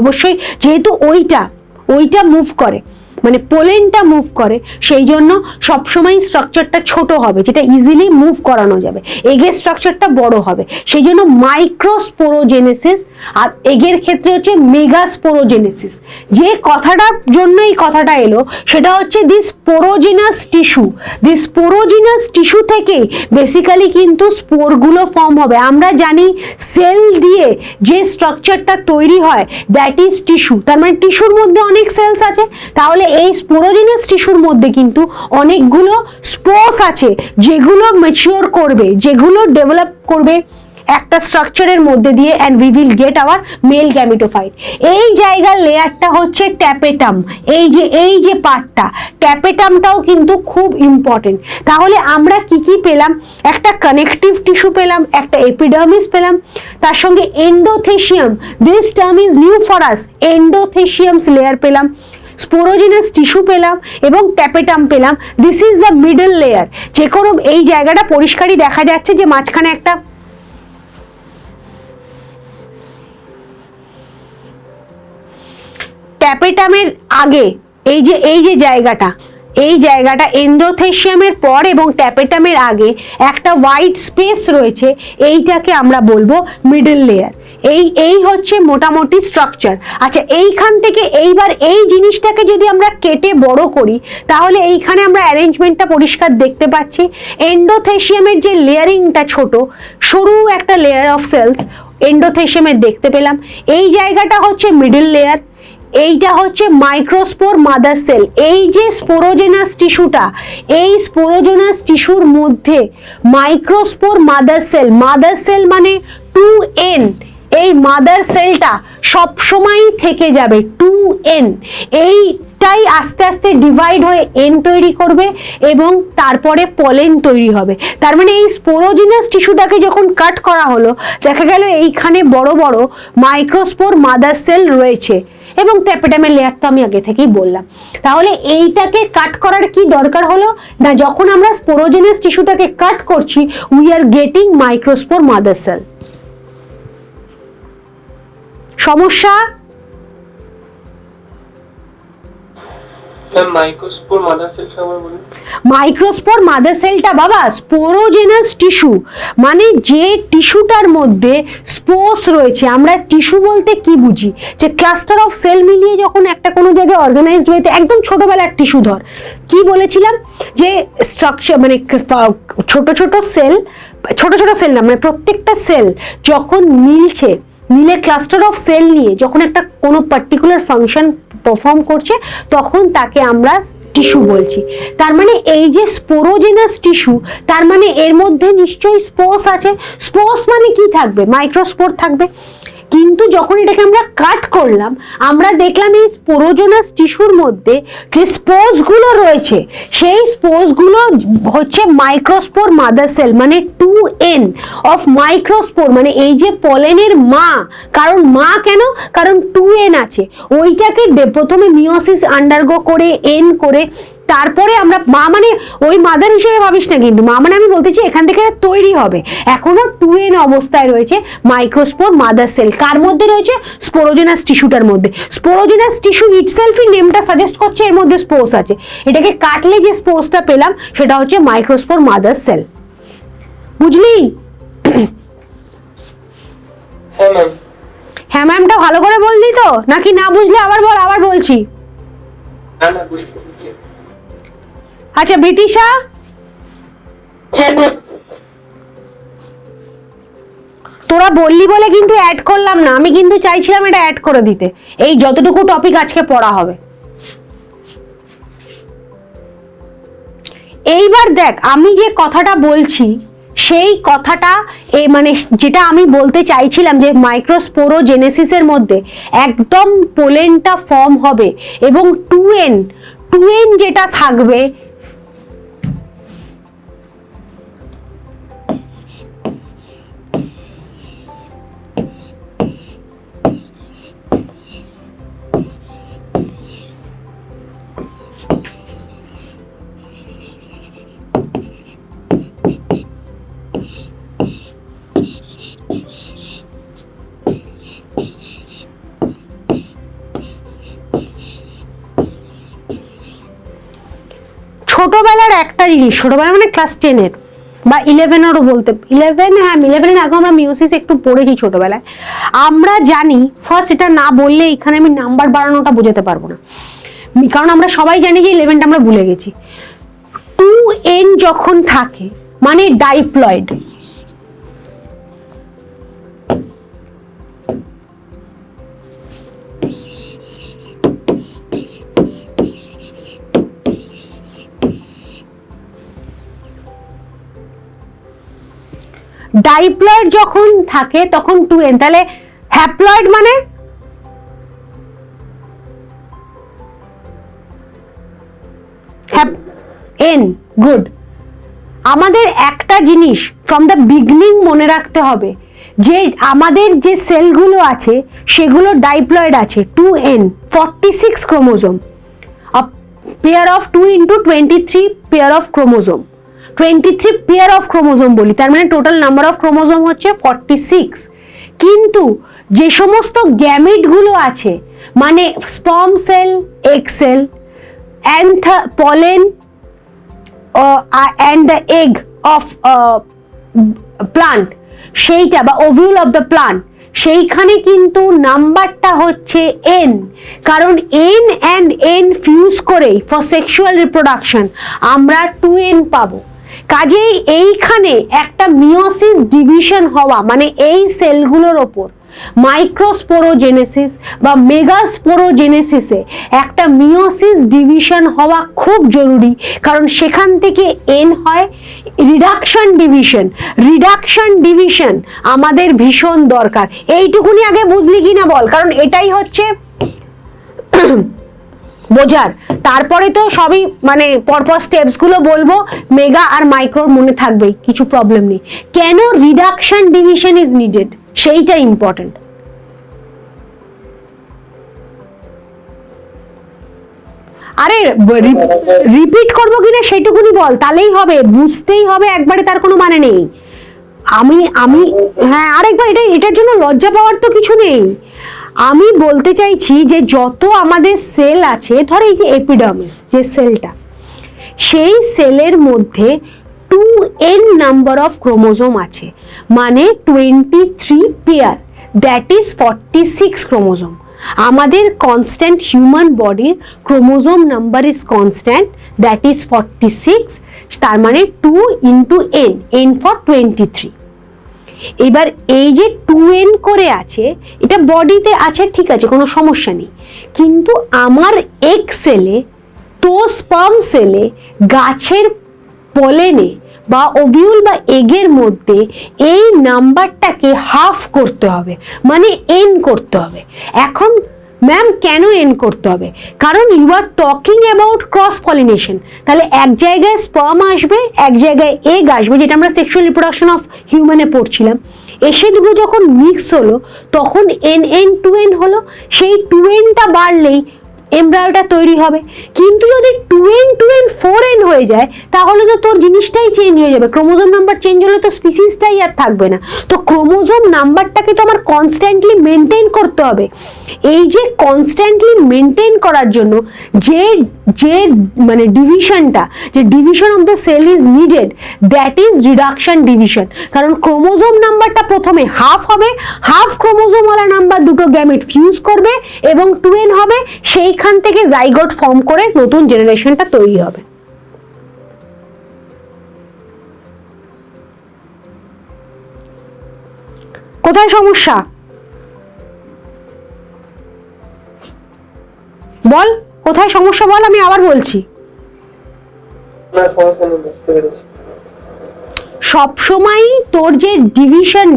অবশ্যই, যেহেতু ওইটা মুভ করে, মানে পোলেনটা মুভ করে, সেই জন্য সবসময় স্ট্রাকচারটা ছোট হবে, যেটা ইজিলি মুভ করানো যাবে। এগের স্ট্রাকচারটা বড় হবে, সেই জন্য মাইক্রোস্পোরোজেনেসিস, আর এগের ক্ষেত্রে হচ্ছে মেগাস্পোরোজেনেসিস। যে কথাটার জন্য এই কথাটা এলো সেটা হচ্ছে দিস স্পোরোজিনাস টিস্যু থেকে বেসিক্যালি কিন্তু স্পোরগুলো ফর্ম হবে। আমরা জানি সেল দিয়ে যে স্ট্রাকচারটা তৈরি হয় দ্যাট ইজ টিস্যু, তার মানে টিস্যুর মধ্যে অনেক সেলস আছে, তাহলে এই স্পোরোজিনাস টিস্যুর মধ্যে কিন্তু অনেকগুলো স্পোর্স আছে যেগুলো ম্যাচিওর করবে, যেগুলো ডেভেলপ করবে একটা স্ট্রাকচারের মধ্যে দিয়ে, and we will get our male gametophyte. এই জায়গার লেয়ারটা হচ্ছে ট্যাপেটাম, এই যে পার্টটা, ট্যাপেটামটাও কিন্তু খুব ইম্পর্টেন্ট। তাহলে আমরা কি কি পেলাম? একটা কানেকটিভ টিস্যু পেলাম, একটা এপিডার্মিস পেলাম, তার সঙ্গে endothecium, this term is new for us, endothecium's layer পেলাম, স্পোরোজিনাস টিস্যু পেলাম এবং ট্যাপেটাম পেলাম। This is the middle layer. যে কোনো এই জায়গাটা পরিষ্কারই দেখা যাচ্ছে যে মাঝখানে একটা ট্যাপেটামের আগে এই যে জায়গাটা এন্ডোথেশিয়ামের পর এবং ট্যাপেটামের আগে একটা হোয়াইট স্পেস রয়েছে, এইটাকে আমরা বলবো মিডল লেয়ার। এই হচ্ছে মোটামুটি স্ট্রাকচার। আচ্ছা, এইখান থেকে এইবার এই জিনিসটাকে যদি আমরা কেটে বড় করি, তাহলে এইখানে আমরা অ্যারেঞ্জমেন্টটা পরিষ্কার দেখতে পাচ্ছি। এন্ডোথেশিয়ামের যে লেয়ারিংটা ছোট সরু একটা লেয়ার অফ সেলস এন্ডোথেশিয়ামের দেখতে পেলাম। এই জায়গাটা হচ্ছে মিডল লেয়ার, এইটা হচ্ছে মাইক্রোস্পোর মাদার সেল। এই যে স্পোরোজেনাস টিস্যুটা, এই স্পোরোজেনাস টিস্যুর মধ্যে মাইক্রোস্পোর মাদার সেল মানে 2n, এই মাদার সেলটা সবসময়ই থেকে যাবে 2n। এইটাই আস্তে আস্তে ডিভাইড হয়ে n তৈরি করবে এবং তারপরে পলেন তৈরি হবে। তার মানে এই স্পোরোজিনাস টিস্যুটাকে যখন কাট করা হলো, দেখা গেল এইখানে বড় বড় মাইক্রোস্পোর মাদার সেল রয়েছে এবং ট্যাপেটামের লেয়ার তো আমি আগে থেকেই বললাম। তাহলে এইটাকে কাট করার কি দরকার হলো না, যখন আমরা স্পোরোজিনাস টিস্যুটাকে কাট করছি we are getting microspore mother sell. সমস্যা? মাইক্রোস্পোর মাদার সেলটা আবার বলুন। মাইক্রোস্পোর মাদার সেলটা বাবা স্পোরোজেনাস টিস্যু, মানে যে টিস্যুটার মধ্যে স্পোর্স রয়েছে। আমরা টিস্যু বলতে কি বুঝি? যে ক্লাস্টার অফ সেল মিলিয়ে যখন একটা কোনো জায়গায় অর্গানাইজড হয়েছে, একদম ছোটবেলার টিস্যু ধর, কি বলেছিলাম যে স্ট্রাকচার মানে ছোট ছোট সেল না, মানে প্রত্যেকটা সেল যখন মিলে ক্লাস্টার অফ সেল নিয়ে যখন একটা কোনো পার্টিকুলার ফাংশন পারফর্ম করছে, তখন তাকে আমরা টিস্যু বলছি। তার মানে এই যে স্পোরোজেনাস টিস্যু, তার মানে এর মধ্যে নিশ্চয়ই স্পোর্স আছে। স্পোর্স মানে কি থাকবে? মাইক্রোস্পোর থাকবে। কিন্তু যখন এটাকে আমরা কাট করলাম, আমরা দেখলাম এই স্পোরোজেনাস টিস্যুর মধ্যে যে স্পোর্সগুলো রয়েছে, সেই স্পোর্সগুলো হচ্ছে মাইক্রোস্পোর মাদার সেল, মানে 2n অফ মাইক্রোস্পোর, মানে এই যে পলেনের মা। কারণ মা কেন? কারণ 2n আছে। ওইটাকে প্রথমে মিওসিস আন্ডারগো করে এন করে তারপরে আমরা মা, মানে ওই মাদার হিসেবে ভাবিস না, কিন্তু মা মানে আমি বলতেছি এখান থেকে তৈরি হবে। এখনো 2n অবস্থায় রয়েছে মাইক্রোস্পোর মাদার সেল। কার মধ্যে রয়েছে? স্পোরোজেনাস টিস্যুটার মধ্যে। স্পোরোজেনাস টিস্যু ইটসেলফই নেমটা সাজেস্ট করছে এর মধ্যে স্পোর্স আছে। এটাকে কাটলে যে স্পোর্সটা পেলাম সেটা হচ্ছে মাইক্রোস্পোর মাদার সেল। বুঝলি? হ্যাঁ ম্যাম। হ্যাঁ ম্যামটা ভালো করে বললি তো, নাকি না বুঝলে আবার বল? আবার বলছি। না না, বুঝতে পেরেছি। আচ্ছা বৃতিশা, হ্যাঁ ম্যাম। তোরা বললি বলে কিন্তু অ্যাড করলাম না, আমি কিন্তু চাইছিলাম এটা অ্যাড করে দিতে, এই যতটুকু টপিক আজকে পড়া হবে। এইবার দেখ, আমি যে কথাটা বলছি সেই কথাটা মানে যেটা আমি বলতে চাইছিলাম যে মাইক্রোস্পোরোজেনেসিসের মধ্যে একদম পোলেনটা ফর্ম হবে এবং 2n যেটা থাকবে, ছোটবেলার একটা জিনিস, ছোটবেলা মানে ক্লাস 10-এর বা 11-এরও বলতে, 11, হ্যাঁ 11-এর আগে আমরা মিওসিস একটু পড়েছি ছোটবেলায়। আমরা জানি, ফার্স্ট এটা না বললে এখানে আমি নাম্বার বাড়ানোটা বোঝাতে পারবো না, কারণ আমরা সবাই জানি যে 11টা আমরা ভুলে গেছি। 2n যখন থাকে মানে ডাইপ্লয়েড। ডাইপ্লয়েড যখন থাকে তখন 2n, তাহলে হ্যাপ্লয়েড মানে n। গুড। আমাদের একটা জিনিস ফ্রম দ্য বিগনিং মনে রাখতে হবে যে আমাদের যে সেলগুলো আছে সেগুলো ডাইপ্লয়েড আছে, 2n, 46 chromosome, pair of 2 into 23 pair of chromosome, 23 pair of chromosome বলি, তার মানে টোটাল নাম্বার অফ ক্রোমোজোম হচ্ছে 46। কিন্তু যে সমস্ত গ্যামেটগুলো আছে, মানে sperm cell, egg cell, pollen and the egg of plant, সেইটা বা ওভিউল অফ দ্য প্লান্ট, সেইখানে কিন্তু নাম্বারটা হচ্ছে n, কারণ n and n ফিউজ করে ফর সেক্সুয়াল রিপ্রোডাকশন আমরা 2n পাবো। কাজেই এইখানে একটা মিওসিস ডিভিশন হওয়া, মানে এই সেলগুলোর ওপর মাইক্রোস্পোরোজেনেসিস বা মেগাস্পোরোজেনেসিসে একটা মিওসিস ডিভিশন হওয়া খুব জরুরি, কারণ সেখান থেকে এন হয় রিডাকশন ডিভিশন। রিডাকশন ডিভিশন আমাদের ভীষণ দরকার। এইটুকুনি আগে বুঝলি কিনা বল, কারণ এটাই হচ্ছে বোঝার। তারপরে তো সবই মানে পরপর স্টেপস গুলো বলবো, মেগা আর মাইক্রোর মনে থাকবেই, কিছু প্রবলেম নেই। কেন রিডাকশন ডিভিশন ইজ নিডেড সেইটা ইম্পর্টেন্ট। আরে রিপিট করবো কিনা সেইটুকুনি বল, তাহলেই হবে, বুঝতেই হবে একবারে, তার কোনো মানে নেই। আমি হ্যাঁ আরেকবার, এটার জন্য লজ্জা পাওয়ার তো কিছু নেই। আমি বলতে চাইছি যে যত আমাদের সেল আছে, ধর এই যে এপিডার্মিস যে সেলটা, সেই সেলের মধ্যে 2n নাম্বার অফ ক্রোমোজোম আছে, মানে 23 পেয়ার, দ্যাট ইজ 46 ক্রোমোজোম। আমাদের কনস্ট্যান্ট হিউম্যান বডির chromosome number is constant, that is 46, তার মানে 2 into n, n ফর 23। এবার এই যে 2n করে আছে, এটা বডিতে আছে, ঠিক আছে, কোনো সমস্যা নেই, কিন্তু আমার এগ সেলে, তো স্পার্ম সেলে, গাছের পলেনে বা ওভিউল বা এগের মধ্যে এই নাম্বারটাকে হাফ করতে হবে, মানে এন করতে হবে। এখন ম্যাম কেন এন করতে হবে? কারণ you are talking about cross pollination. তাহলে এক জায়গায় স্পার্ম আসবে, এক জায়গায় এগ আসবে, যেটা আমরা সেক্সুয়াল রিপ্রোডাকশন অফ হিউম্যানে পড়ছিলাম। এসে দুটো যখন মিক্স হলো তখন এন এন টু এন হলো। সেই টু এনটা বাড়লেই এমব্রায়োটা তৈরি হবে। কিন্তু যদি টু এন 4n হয়ে যায় তাহলে তো তোর জিনিসটাই চেঞ্জ হয়ে যাবে। ক্রোমোজোম নাম্বার চেঞ্জ হলে তো স্পিসিসটাই আর থাকবে না। তো ক্রোমোজোম নাম্বারটাকে তো আমার কনস্ট্যান্টলি মেনটেন করতে হবে। এই যে কনস্ট্যান্টলি মেনটেন করার জন্য যে যে মানে ডিভিশনটা, যে division of the cell is needed, that is reduction division. কারণ ক্রোমোজোম নাম্বারটা প্রথমে হাফ হবে, হাফ ক্রোমোজোমওয়ালা নাম্বার দুটো গ্যামেট ফিউজ করবে এবং 2n হবে, সেইখান থেকে জাইগোট ফর্ম করে নতুন জেনারেশনটা তৈরি হবে। কোথায় সমস্যা বল, কোথায় সমস্যা বল, আমি আবার বলছি। না সমস্যা নেই, বুঝতে পেরেছি। সবসময় তোর যে ডিভিশন,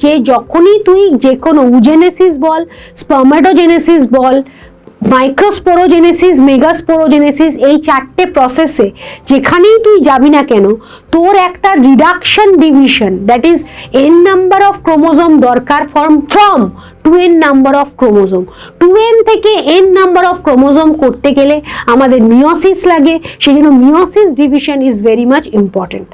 যে যখনই তুই যে কোনো উজেনেসিস বল, স্পার্মাটোজেনেসিস বল, মাইক্রোস্পোরোজেনেসিস, মেগাস্পোরোজেনেসিস, এই চারটে প্রসেসে যেখানেই তুই যাবি না কেন তোর একটা reduction division, that is n number of chromosome দরকার from 2n number of chromosome. 2n থেকে n নাম্বার অফ ক্রোমোজোম করতে গেলে আমাদের মিওসিস লাগে, সেই জন্য meiosis division is very much important.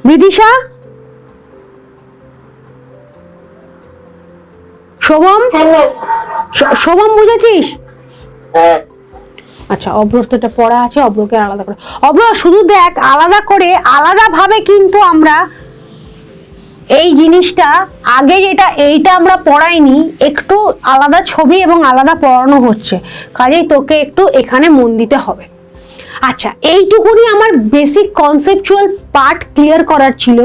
Bidisha, Shovam, Shovam বুঝেছিস? হ্যাঁ আচ্ছা, অব্রর তো এটা পড়া আছে, অব্রকে আলাদা করে, অব্র শুধু দেখ আলাদা করে, আলাদাভাবে কিন্তু আমরা এই জিনিসটা আগে যেটা এইটা আমরা পড়াইনি, একটু আলাদা ছবি এবং আলাদা পড়ানো হচ্ছে, কাজেই তোকে একটু এখানে মন দিতে হবে। আচ্ছা, এইটুকুনি আমার বেসিক কনসেপচুয়াল পার্ট ক্লিয়ার করার ছিল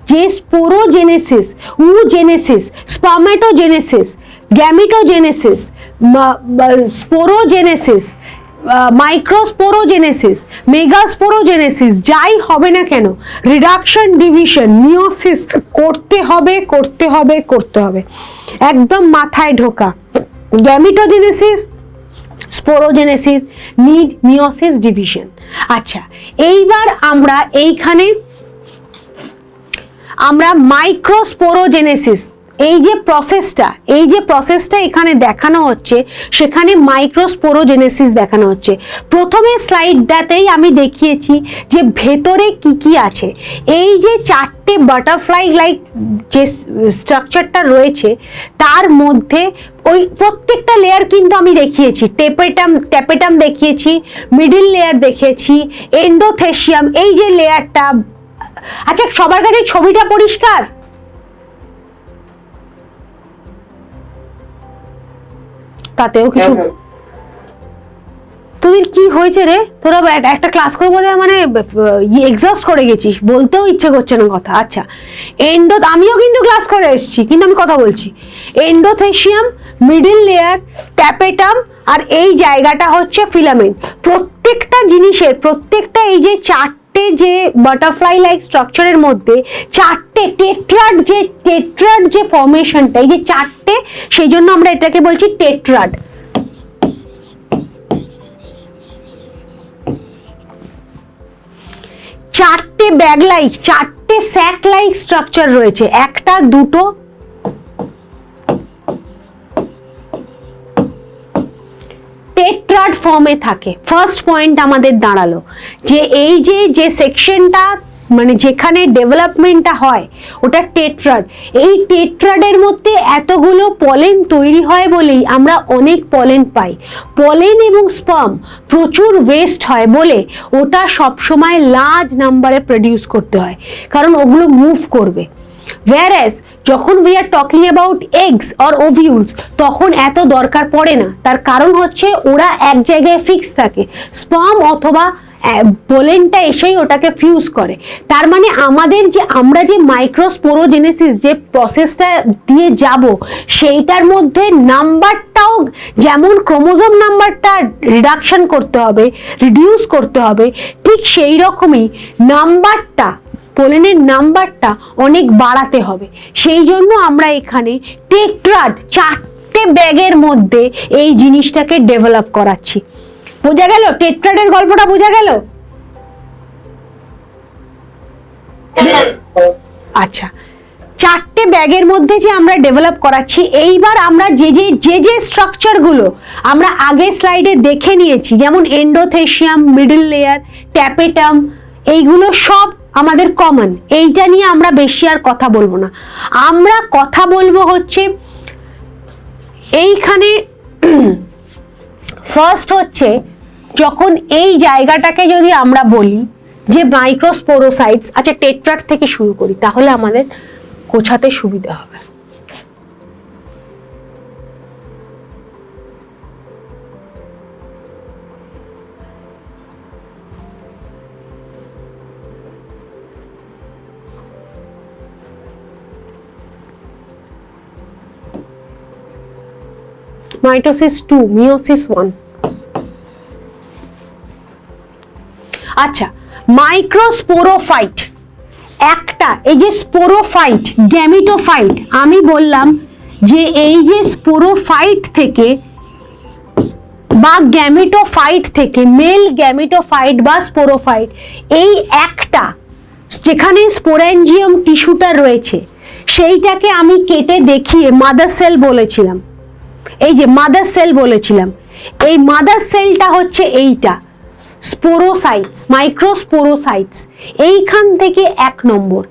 যে sporogenesis, oogenesis, স্পার্মেটোজেনেসিস, gametogenesis, sporogenesis, microsporogenesis, মেগাস্পোরোজেনেসিস, যাই হবে না কেন রিডাকশন ডিভিশন মিওসিস করতে হবে, করতে হবে, করতে হবে, একদম মাথায় ঢোকা। Gametogenesis, sporogenesis, need meiosis division. আচ্ছা, এইবার আমরা এইখানে আমরা মাইক্রোস্পোরোজেনেসিস, এই যে প্রসেসটা এখানে দেখানো হচ্ছে, সেখানে মাইক্রোস্পোরোজেনেসিস দেখানো হচ্ছে। প্রথমে স্লাইডটাতেই আমি দেখিয়েছি যে ভেতরে কি কি আছে। এই যে চারটে বাটারফ্লাই লাইক যে স্ট্রাকচারটা রয়েছে তার মধ্যে ওই প্রত্যেকটা লেয়ার কিন্তু আমি দেখিয়েছি, ট্যাপেটাম দেখিয়েছি, মিডিল লেয়ার দেখিয়েছি, এন্ডোথেশিয়াম, এই যে লেয়ারটা। আচ্ছা, সবার কাছে ছবিটা পরিষ্কার? তাতেও কিছু, তোদের কি হয়েছে রে? তোরা একটা ক্লাস করবো মানে এক্সস্ট করে গেছিস, বলতেও ইচ্ছে করছে না কথা। আচ্ছা, আমিও কিন্তু ক্লাস করে এসেছি, কিন্তু আমি কথা বলছি। এন্ডোথেশিয়াম, মিডিল লেয়ার, ট্যাপেটাম, আর এই জায়গাটা হচ্ছে ফিলামেন্ট। প্রত্যেকটা জিনিসের, প্রত্যেকটা এই যে চারটে যে বাটারফ্লাই লাইক স্ট্রাকচারের মধ্যে চারটে টেট্রাড যে ফর্মেশনটা, এই যে চারটে, সেই জন্য আমরা এটাকে বলছি টেট্রাড। চারটে ব্যাগ লাইক, চারটে স্যাক লাইক স্ট্রাকচার রয়েছে, একটা দুটো টেট্রাড ফর্মে থাকে। ফার্স্ট পয়েন্ট আমাদের দাঁড়ালো যে এই যে সেকশনটা মানে যেখানে ডেভেলপমেন্টটা হয় ওটা টেট্রাড। এই টেট্রাডের মধ্যে এতগুলো পলেন তৈরি হয় বলেই আমরা অনেক পলেন পাই। পলেন এবং স্পার্ম প্রচুর ওয়েস্ট হয় বলে ওটা সবসময় লার্জ নাম্বারে প্রডিউস করতে হয়, কারণ ওগুলো মুভ করবে। whereas যখন we are talking about eggs or ovules তখন এত দরকার পড়ে না। তার কারণ হচ্ছে ওরা এক জায়গায় ফিক্স থাকে, স্পার্ম অথবা পোলেনটা এসেই ওটাকে ফিউজ করে। তার মানে আমরা যে মাইক্রোস্পোরোজেনেসিস যে প্রসেসটা দিয়ে যাব সেইটার মধ্যে নাম্বারটাও যেমন ক্রোমোজোম নাম্বারটা রিডাকশন করতে হবে, রিডিউস করতে হবে, ঠিক সেই রকমই নাম্বারটা, পোলেনের নাম্বারটা অনেক বাড়াতে হবে। সেই জন্য আমরা এখানে টেট্রাড 4টে ব্যাগের মধ্যে এই জিনিসটাকে ডেভেলপ করাচ্ছি। বোঝা গেল? টেট্রাডের গল্পটা বোঝা গেল? আচ্ছা, 4টে ব্যাগের মধ্যে যে আমরা ডেভেলপ করাচ্ছি, এইবার আমরা যে স্ট্রাকচারগুলো আমরা আগের স্লাইডে দেখে নিয়েছি, যেমন এন্ডোথেশিয়াম, মিডল লেয়ার, ট্যাপেটাম, এইগুলো সব আমাদের কমন। এইটা নিয়ে আমরা বেশি আর কথা বলবো না। আমরা কথা বলবো হচ্ছে এইখানে ফার্স্ট হচ্ছে, যখন এই জায়গাটাকে যদি আমরা বলি যে মাইক্রোস্পোরোসাইটস, আচ্ছা টেট্রাড থেকে শুরু করি তাহলে আমাদের গোছাতে সুবিধা হবে। Mitosis 2, meiosis 1। আচ্ছা, মাইক্রোস্পোরোফাইট একটা, এই যে স্পোরোফাইট, গ্যামিটোফাইট, আমি বললাম যে এই যে স্পোরোফাইট থেকে বা গ্যামিটোফাইট থেকে, মেল গ্যামিটোফাইট বা স্পোরোফাইট, এই একটা যেখানে স্পোরেঞ্জিয়াম টিস্যুটা রয়েছে সেইটাকে আমি কেটে দেখিয়ে মাদার সেল বলেছিলাম। এই যে মাদার সেল বলেছিলাম, এই মাদার সেলটা হচ্ছে এইটা স্পোরোসাইটস, মাইক্রোস্পোরোসাইটস। এইখান থেকে 1 নম্বর।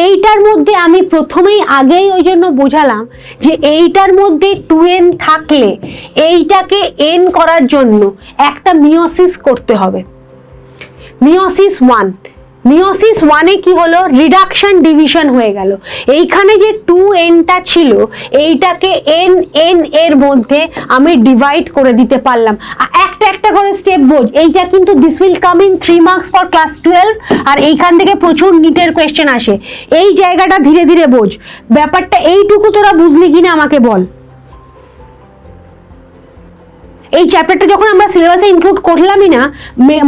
এইটার মধ্যে আমি প্রথমেই আগেই ওই জন্য বোঝালাম যে এইটার মধ্যে 2n থাকলে এইটাকে n করার জন্য একটা মিওসিস করতে হবে। মিওসিস 1, মিওসিস 1-এ কি হলো? রিডাকশন ডিভিশন হয়ে গেল। এইখানে যে 2nটা ছিল এইটাকে n এর মধ্যে আমি ডিভাইড করে দিতে পারলাম। একটা একটা করে স্টেপ বোঝ। এইটা কিন্তু this will come in 3 marks for class 12, আর এইখান থেকে প্রচুর নিটের কোয়েশ্চেন আসে। এই জায়গাটা ধীরে ধীরে বোঝ। ব্যাপারটা এইটুকু তোরা বুঝলি কিনা আমাকে বল। এই চ্যাপ্টারটা যখন আমরা সিলেবাসে ইনক্লুড করলামই না,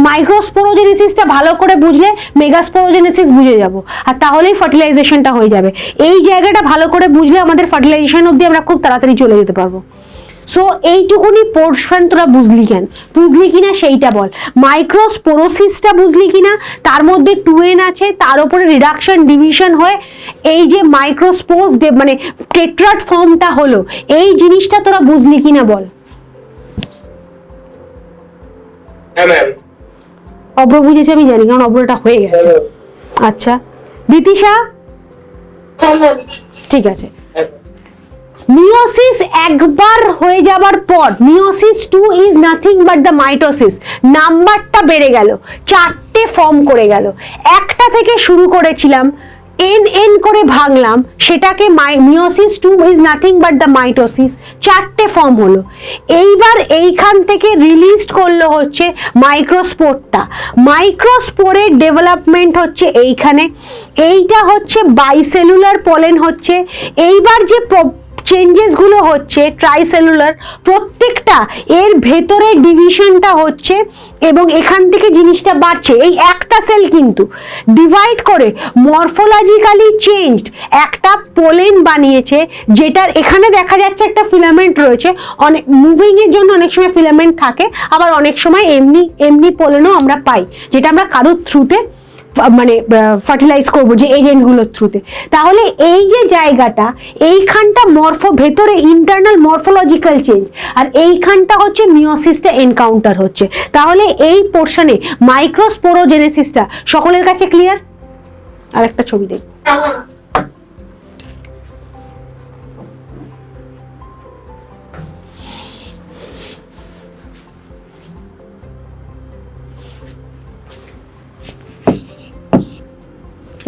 মাইক্রোস্পোরোজেনেসিসটা ভালো করে বুঝলে মেগাস্পোরোজেনেসিস বুঝে যাব, আর তাহলেই ফার্টিলাইজেশনটা হয়ে যাবে। এই জায়গাটা ভালো করে বুঝলে আমাদের ফার্টিলাইজেশন অবধি আমরা খুব তাড়াতাড়ি চলে যেতে পারবো। সো এইটুকুনি পোর্শন তোরা বুঝলি কিনা সেইটা বল। মাইক্রোস্পোরোসিসটা বুঝলি কিনা, তার মধ্যে 2n আছে, তার উপরে রিডাকশন ডিভিশন হয়ে এই যে মাইক্রোস্পোজ মানে টেট্রাড ফর্মটা হলো, এই জিনিসটা তোরা বুঝলি কিনা বল। অব্র বুঝেছে আমি জানি, কারণ অব্রটা হয়ে গেছে। আচ্ছা বিতিশা, ঠিক আছে। মিওসিস একবার হয়ে যাবার পর, meiosis 2 is nothing but the mitosis, নাম্বারটা বেড়ে গেল, 4টে ফর্ম করে গেল। একটা থেকে শুরু করেছিলাম, n করে ভাঙলাম, সেটাকে meiosis 2 is nothing but the mitosis, 4টে ফর্ম হলো। এইবার এইখান থেকে রিলিজড করলো হচ্ছে মাইক্রোস্পোরটা। মাইক্রোস্পোরের ডেভেলপমেন্ট হচ্ছে এইখানে, এইটা হচ্ছে বাইসেলুলার পোলেন হচ্ছে। এইবার যে চেঞ্জেস গুলো হচ্ছে ট্রাইসেলুলার, প্রত্যেকটা এর ভেতরে ডিভিশনটা হচ্ছে এবং এখান থেকে জিনিসটা বাড়ছে। এই একটা সেল কিন্তু ডিভাইড করে মরফোলজিক্যালি চেঞ্জড একটা পোলেন বানিয়েছে, যেটার এখানে দেখা যাচ্ছে একটা ফিলামেন্ট রয়েছে। অনেক মুভিং এর জন্য অনেক সময় ফিলামেন্ট থাকে, আবার অনেক সময় এমনি পোলেনও আমরা পাই, যেটা আমরা কারোর থ্রুতে মানে ফার্টিলাইজ করবো যে এজেন্টগুলোর থ্রুতে। তাহলে এই যে জায়গাটা, এইখানটা ভেতরে ইন্টারনাল মরফোলজিক্যাল চেঞ্জ, আর এইখানটা হচ্ছে মিওসিসটা এনকাউন্টার হচ্ছে। তাহলে এই পোর্শনে মাইক্রোস্পোরোজেনেসিসটা সকলের কাছে ক্লিয়ার? আর একটা ছবি দেখ।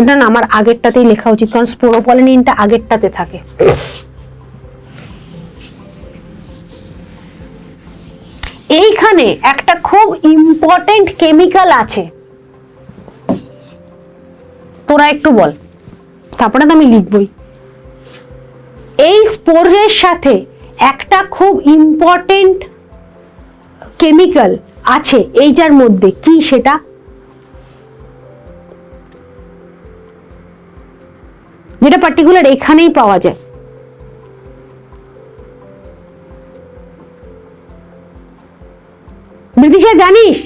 এটা না আমার আগেরটাতেই লেখা উচিত, কারণ স্পোরোপলিনটা আগেরটাতে থাকে। এইখানে একটা খুব ইম্পর্টেন্ট কেমিক্যাল আছে, তোরা একটু বল, তারপরে তো আমি লিখবই। এই স্পোরের সাথে একটা খুব ইম্পর্টেন্ট কেমিক্যাল আছে এইটার মধ্যে, কি সেটা? যেটা পার্টিকুলার এখানেই পাওয়া যায়। বৃদ্ধিশা জানিস?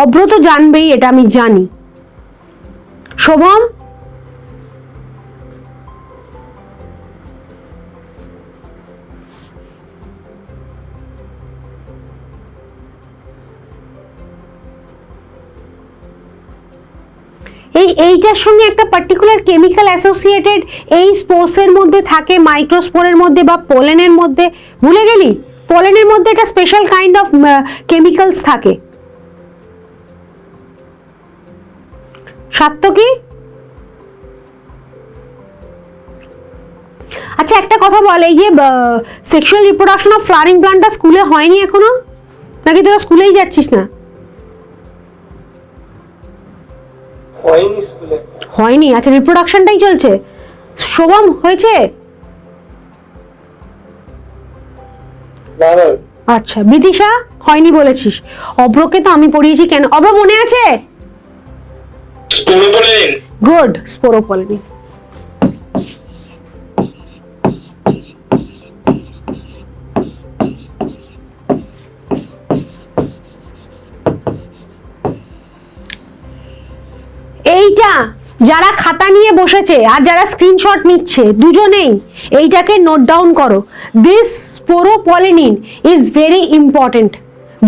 অব্র তো জানবেই, এটা আমি জানি। শোভম? এইটার সঙ্গে একটা পার্টিকুলার কেমিক্যাল অ্যাসোসিয়েটেড এই স্পোর্সের মধ্যে থাকে, মাইক্রোস্পোরের মধ্যে বা পোলেনের মধ্যে। ভুলে গেলি? পোলেনের মধ্যে একটা স্পেশাল কাইন্ড অফ কেমিক্যালস থাকে। সাত্তকী? আচ্ছা একটা কথা বল, এই যে সেক্সুয়াল রিপ্রোডাকশন অফ ফ্লাওয়ারিং প্ল্যান্টটা স্কুলে হয়নি এখনো, নাকি তোরা স্কুলেই যাচ্ছিস না? হয়নি স্কুলে। হয়নি? আচ্ছা রিপ্রোডাকশনটাই চলছে। শোভম হয়েছে? না না। আচ্ছা বিদিশা হয়নি বলেছিস। অব্রকে তো আমি পড়িয়েছি। কেন অব্র মনে আছে? স্পোরোপলিন। গুড, স্পোরোপলিন। এইটা যারা খাতা নিয়ে বসেছে আর যারা স্ক্রিনশট নিচ্ছে দুজনেই এইটাকে নোট ডাউন করো। This sporopollenin is very important,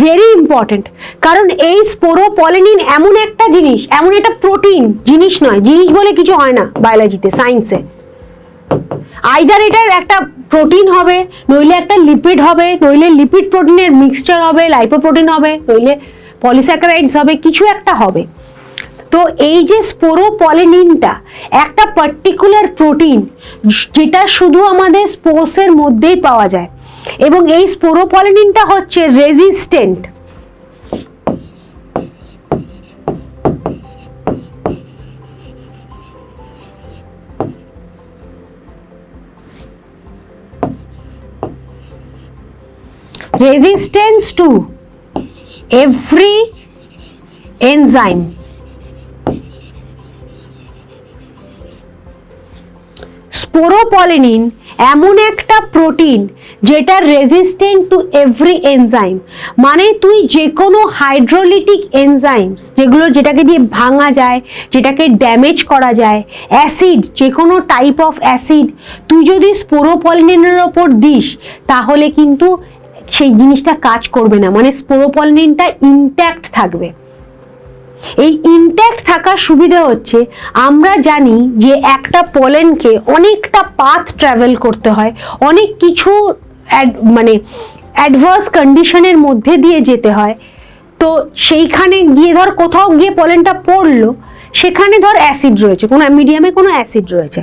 very important. কারণ এই স্পোরোপলিন এমন একটা জিনিস, এমন একটা প্রোটিন, জিনিস নয়, জিনিস বলে কিছু হয় না বায়োলজিতে, সায়েন্সে। আইদার এটার একটা প্রোটিন হবে, নইলে একটা লিপিড হবে, নইলে লিপিড প্রোটিনের মিক্সচার হবে, লাইপোপ্রোটিন হবে, নইলে পলিস্যাকারাইডস হবে, কিছু একটা হবে। তো এই যে স্পোরোপলিনটা একটা পার্টিকুলার প্রোটিন, যেটা শুধু আমাদের স্পোর্সের মধ্যেই পাওয়া যায়, এবং এই স্পোরোপলিনটা হচ্ছে resistant. Resistance to every enzyme. Sporopollenin এমন একটা প্রোটিন যেটা রেজিস্ট্যান্ট টু এভরি এনজাইম। মানে তুই যে কোনো হাইড্রোলিটিক এনজাইমস, যেটাকে দিয়ে ভাঙা যায়, যেটাকে ড্যামেজ করা যায়, অ্যাসিড, যে কোনো টাইপ অফ অ্যাসিড তুই যদি স্পোরোপলিনের ওপর দিস তাহলে কিন্তু সেই জিনিসটা কাজ করবে না। মানে স্পোরোপলিনটা ইনট্যাক্ট থাকবে। এই ইনট্যাক্ট থাকার সুবিধা হচ্ছে, আমরা জানি যে একটা পলেনকে অনেকটা পাথ ট্রাভেল করতে হয়, অনেক কিছু মানে অ্যাডভার্স কন্ডিশনের মধ্যে দিয়ে যেতে হয়। তো সেইখানে গিয়ে ধর কোথাও গিয়ে পলেনটা পড়লো, সেখানে ধর অ্যাসিড রয়েছে, কোনো মিডিয়ামে কোনো অ্যাসিড রয়েছে,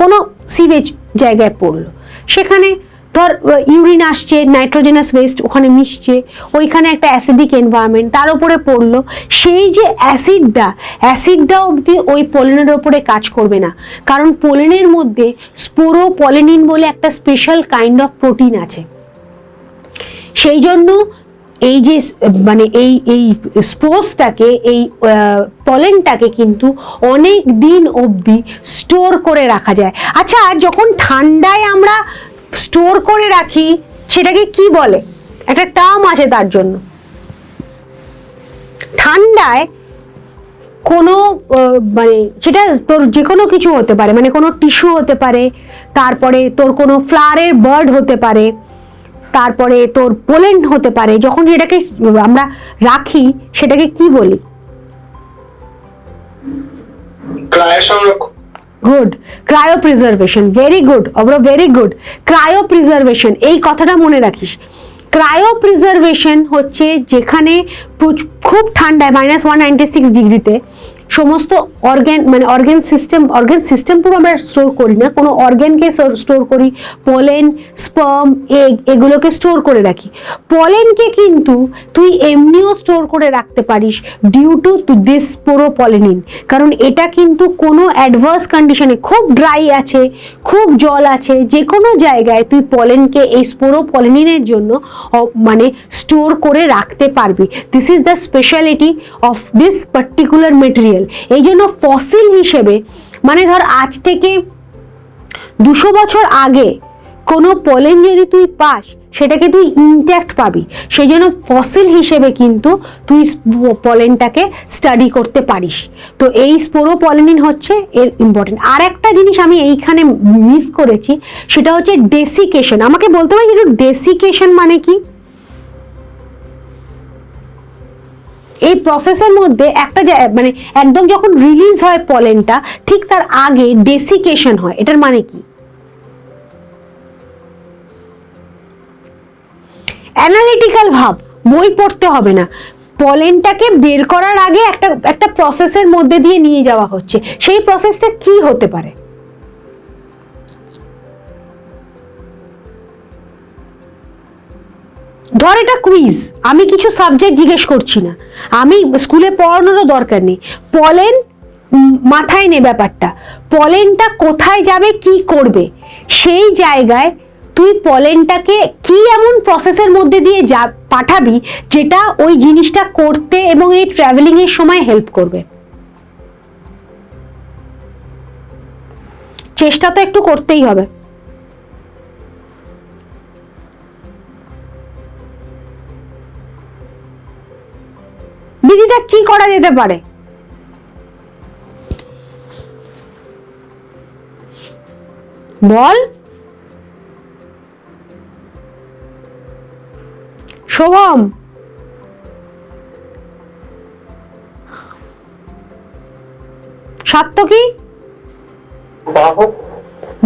কোনো সিভেজ জায়গায় পড়লো, সেখানে ধর ইউরিন আসছে, নাইট্রোজেনাস ওয়েস্ট ওখানে মিশছে, ওইখানে একটা অ্যাসিডিক এনভায়রনমেন্ট, তার উপরে পড়লো। সেই যে অ্যাসিডটা অবধি ওই পোলেনের ওপরে কাজ করবে না, কারণ পোলেনের মধ্যে স্পোরোপলিন বলে একটা স্পেশাল কাইন্ড অফ প্রোটিন আছে। সেই জন্য এই যে মানে এই স্পোর্সটাকে, এই পলেনটাকে কিন্তু অনেক দিন অবধি স্টোর করে রাখা যায়। আচ্ছা, যখন ঠান্ডায় আমরা স্টোর করে রাখি সেটাকে কি বলে? একটা টার্ম আছে তার জন্য। ঠান্ডায় কোনো মানে সেটা তোর যে কোনো কিছু হতে পারে, মানে কোনো টিস্যু হতে পারে, তারপরে তোর কোনো ফ্লাওয়ারের বার্ড হতে পারে, তারপরে তোর পোলেন হতে পারে। যখন সেটাকে আমরা রাখি সেটাকে কি বলি? Good, cryopreservation. Very good Abhra, very good. Cryopreservation, এই কথাটা মনে রাখিস। ক্রায়োপ্রিজার্ভেশন হচ্ছে যেখানে খুব ঠান্ডায় -196 ডিগ্রিতে সমস্ত অর্গান সিস্টেম পুরো আমরা স্টোর করি না, কোনো অর্গানকে স্টোর করি, পলেন, স্পার্ম, এগ এগুলোকে স্টোর করে রাখি। পলেনকে কিন্তু তুই এমনিও স্টোর করে রাখতে পারিস ডিউ টু দিস স্পোরোপলিনিন, কারণ এটা কিন্তু কোনো অ্যাডভার্স কন্ডিশনে, খুব ড্রাই আছে, খুব জল আছে, যে কোনো জায়গায় তুই পলেনকে এই স্পোরোপলিনিনের জন্য মানে স্টোর করে রাখতে পারবি। This is the speciality of this particular material. এই জন্য ফসিল হিসেবে, মানে ধর আজ থেকে 200 বছর আগে কোনো পলেন যদি তুই পাস, সেটাকে তুই ইনট্যাক্ট পাবি। সেই জন্য ফসিল হিসেবে কিন্তু তুই পলেনটাকে স্টাডি করতে পারিস। তো এই স্পোরোপলিনিন হচ্ছে এর ইম্পর্টেন্ট। আর একটা জিনিস আমি এইখানে মিস করেছি, সেটা হচ্ছে ডেসিকেশন। আমাকে বলতে পারি একটু ডেসিকেশন মানে কি? এই প্রসেসের মধ্যে একটা মানে একদম যখন রিলিজ হয় পলেনটা, ঠিক তার আগে ডেসিকেশন হয়, এটার মানে কি? অ্যানালিটিক্যাল ভাব, বই পড়তে হবে না, পলেনটাকে বের করার আগে একটা প্রসেসের মধ্যে দিয়ে নিয়ে যাওয়া হচ্ছে। সেই প্রসেসটা কি হতে পারে? ধর এটা কুইজ, আমি কিছু সাবজেক্ট জিজ্ঞেস করছি না, আমি স্কুলে পড়ানোরও দরকার নেই, পলেন মাথায় নে ব্যাপারটা, পলেনটা কোথায় যাবে, কি করবে, সেই জায়গায় তুই পলেনটাকে কি এমন প্রসেসের মধ্যে দিয়ে পাঠাবি যেটা ওই জিনিসটা করতে এবং এই ট্রাভেলিং এর সময় হেল্প করবে। চেষ্টা তো একটু করতেই হবে। দিদিটা কি করা যেতে পারে? বল শোভম। সাত্তকী,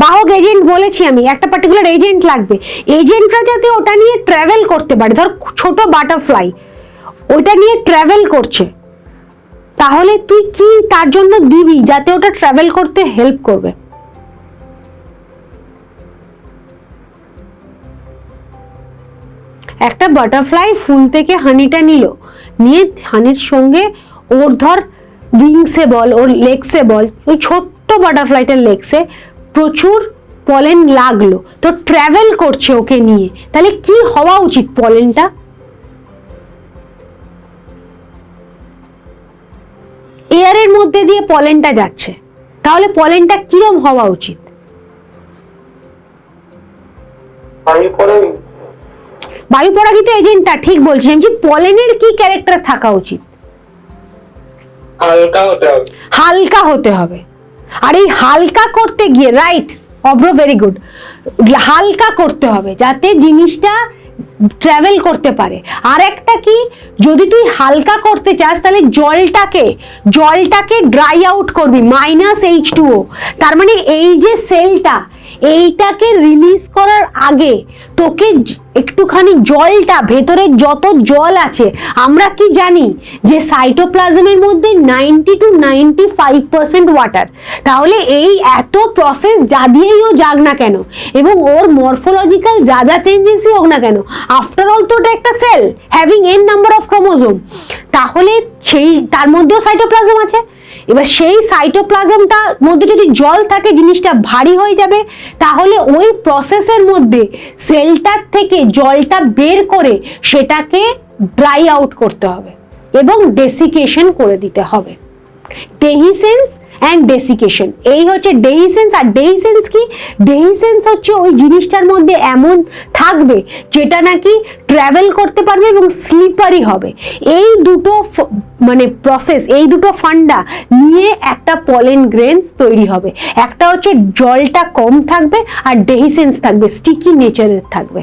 বাহক এজেন্ট বলেছি আমি, একটা পার্টিকুলার এজেন্ট লাগবে। এজেন্টরা যাতে ওটা নিয়ে ট্রাভেল করতে পারে, ধর ছোট বাটারফ্লাই ওটা নিয়ে ট্রাভেল করছে, তাহলে তুই কি তার জন্য দিবি যাতে ওটা ট্রাভেল করতে হেল্প করবে? একটা বাটারফ্লাই ফুল থেকে হানিটা নিয়ে হানির সঙ্গে ওর ধর উইংসে বল, ওর লেগসে বল, ওই ছোট্ট বাটারফ্লাইটার লেগসে প্রচুর পলেন লাগলো, তো ট্রাভেল করছে ওকে নিয়ে, তাহলে কি হওয়া উচিত পলেনটা? এয়ারের মধ্যে দিয়ে পলেনটা যাচ্ছে, তাহলে পলেনটা কিরম হওয়া উচিত? বায়ু পরাগিত এজেন্টটা ঠিক বলছি আমি, পলেনের কি ক্যারেক্টার থাকা উচিত? হালকা হতে হবে। আর এই হালকা করতে গিয়ে, রাইট অব্র, ভেরি গুড, হালকা করতে হবে যাতে জিনিসটা ট্রাভেল করতে পারে। আর একটা কি, যদি তুই হালকা করতে চাস তাহলে জলটাকে ড্রাই আউট করবি, -H2O। তার মানে এই যে সেলটা, এইটাকে রিলিজ করার আগে তোকে একটুখানি জলটা, ভেতরে যত জল আছে, আমরা কি জানি যে সাইটোপ্লাজমের মধ্যে 90 to 95% ওয়াটার। তাহলে এই এত প্রসেস যা দিয়েই ও যাক না কেন, এবং ওর মরফোলজিক্যাল যা যা চেঞ্জেসই হোক না কেন, আফটার অল তো ওটা একটা cell having n number of chromosome, তাহলে সেই তার মধ্যেও সাইটোপ্লাজম আছে। এবার সেই সাইটোপ্লাজমটার মধ্যে যদি জল থাকে, জিনিসটা ভারী হয়ে যাবে, তাহলে ওই প্রসেসের মধ্যে সেলটার থেকে জলটা বের করে সেটাকে ড্রাই আউট করতে হবে এবং ডেসিকেশন করে দিতে হবে। ডেহিসেন্স অ্যান্ড ডেসিকেশন, এই হচ্ছে ডেহিসেন্স। আর ডেহিসেন্স কি? ডেহিসেন্স হচ্ছে ওই জিনিসটার মধ্যে এমন থাকবে যেটা নাকি ট্রাভেল করতে পারবে এবং স্লিপারি হবে। এই দুটো মানে প্রসেস, এই দুটো ফান্ডা নিয়ে একটা পলেন গ্রেনস তৈরি হবে। একটা হচ্ছে জলটা কম থাকবে, আর ডেহিসেন্স থাকবে, স্টিকি নেচারের থাকবে।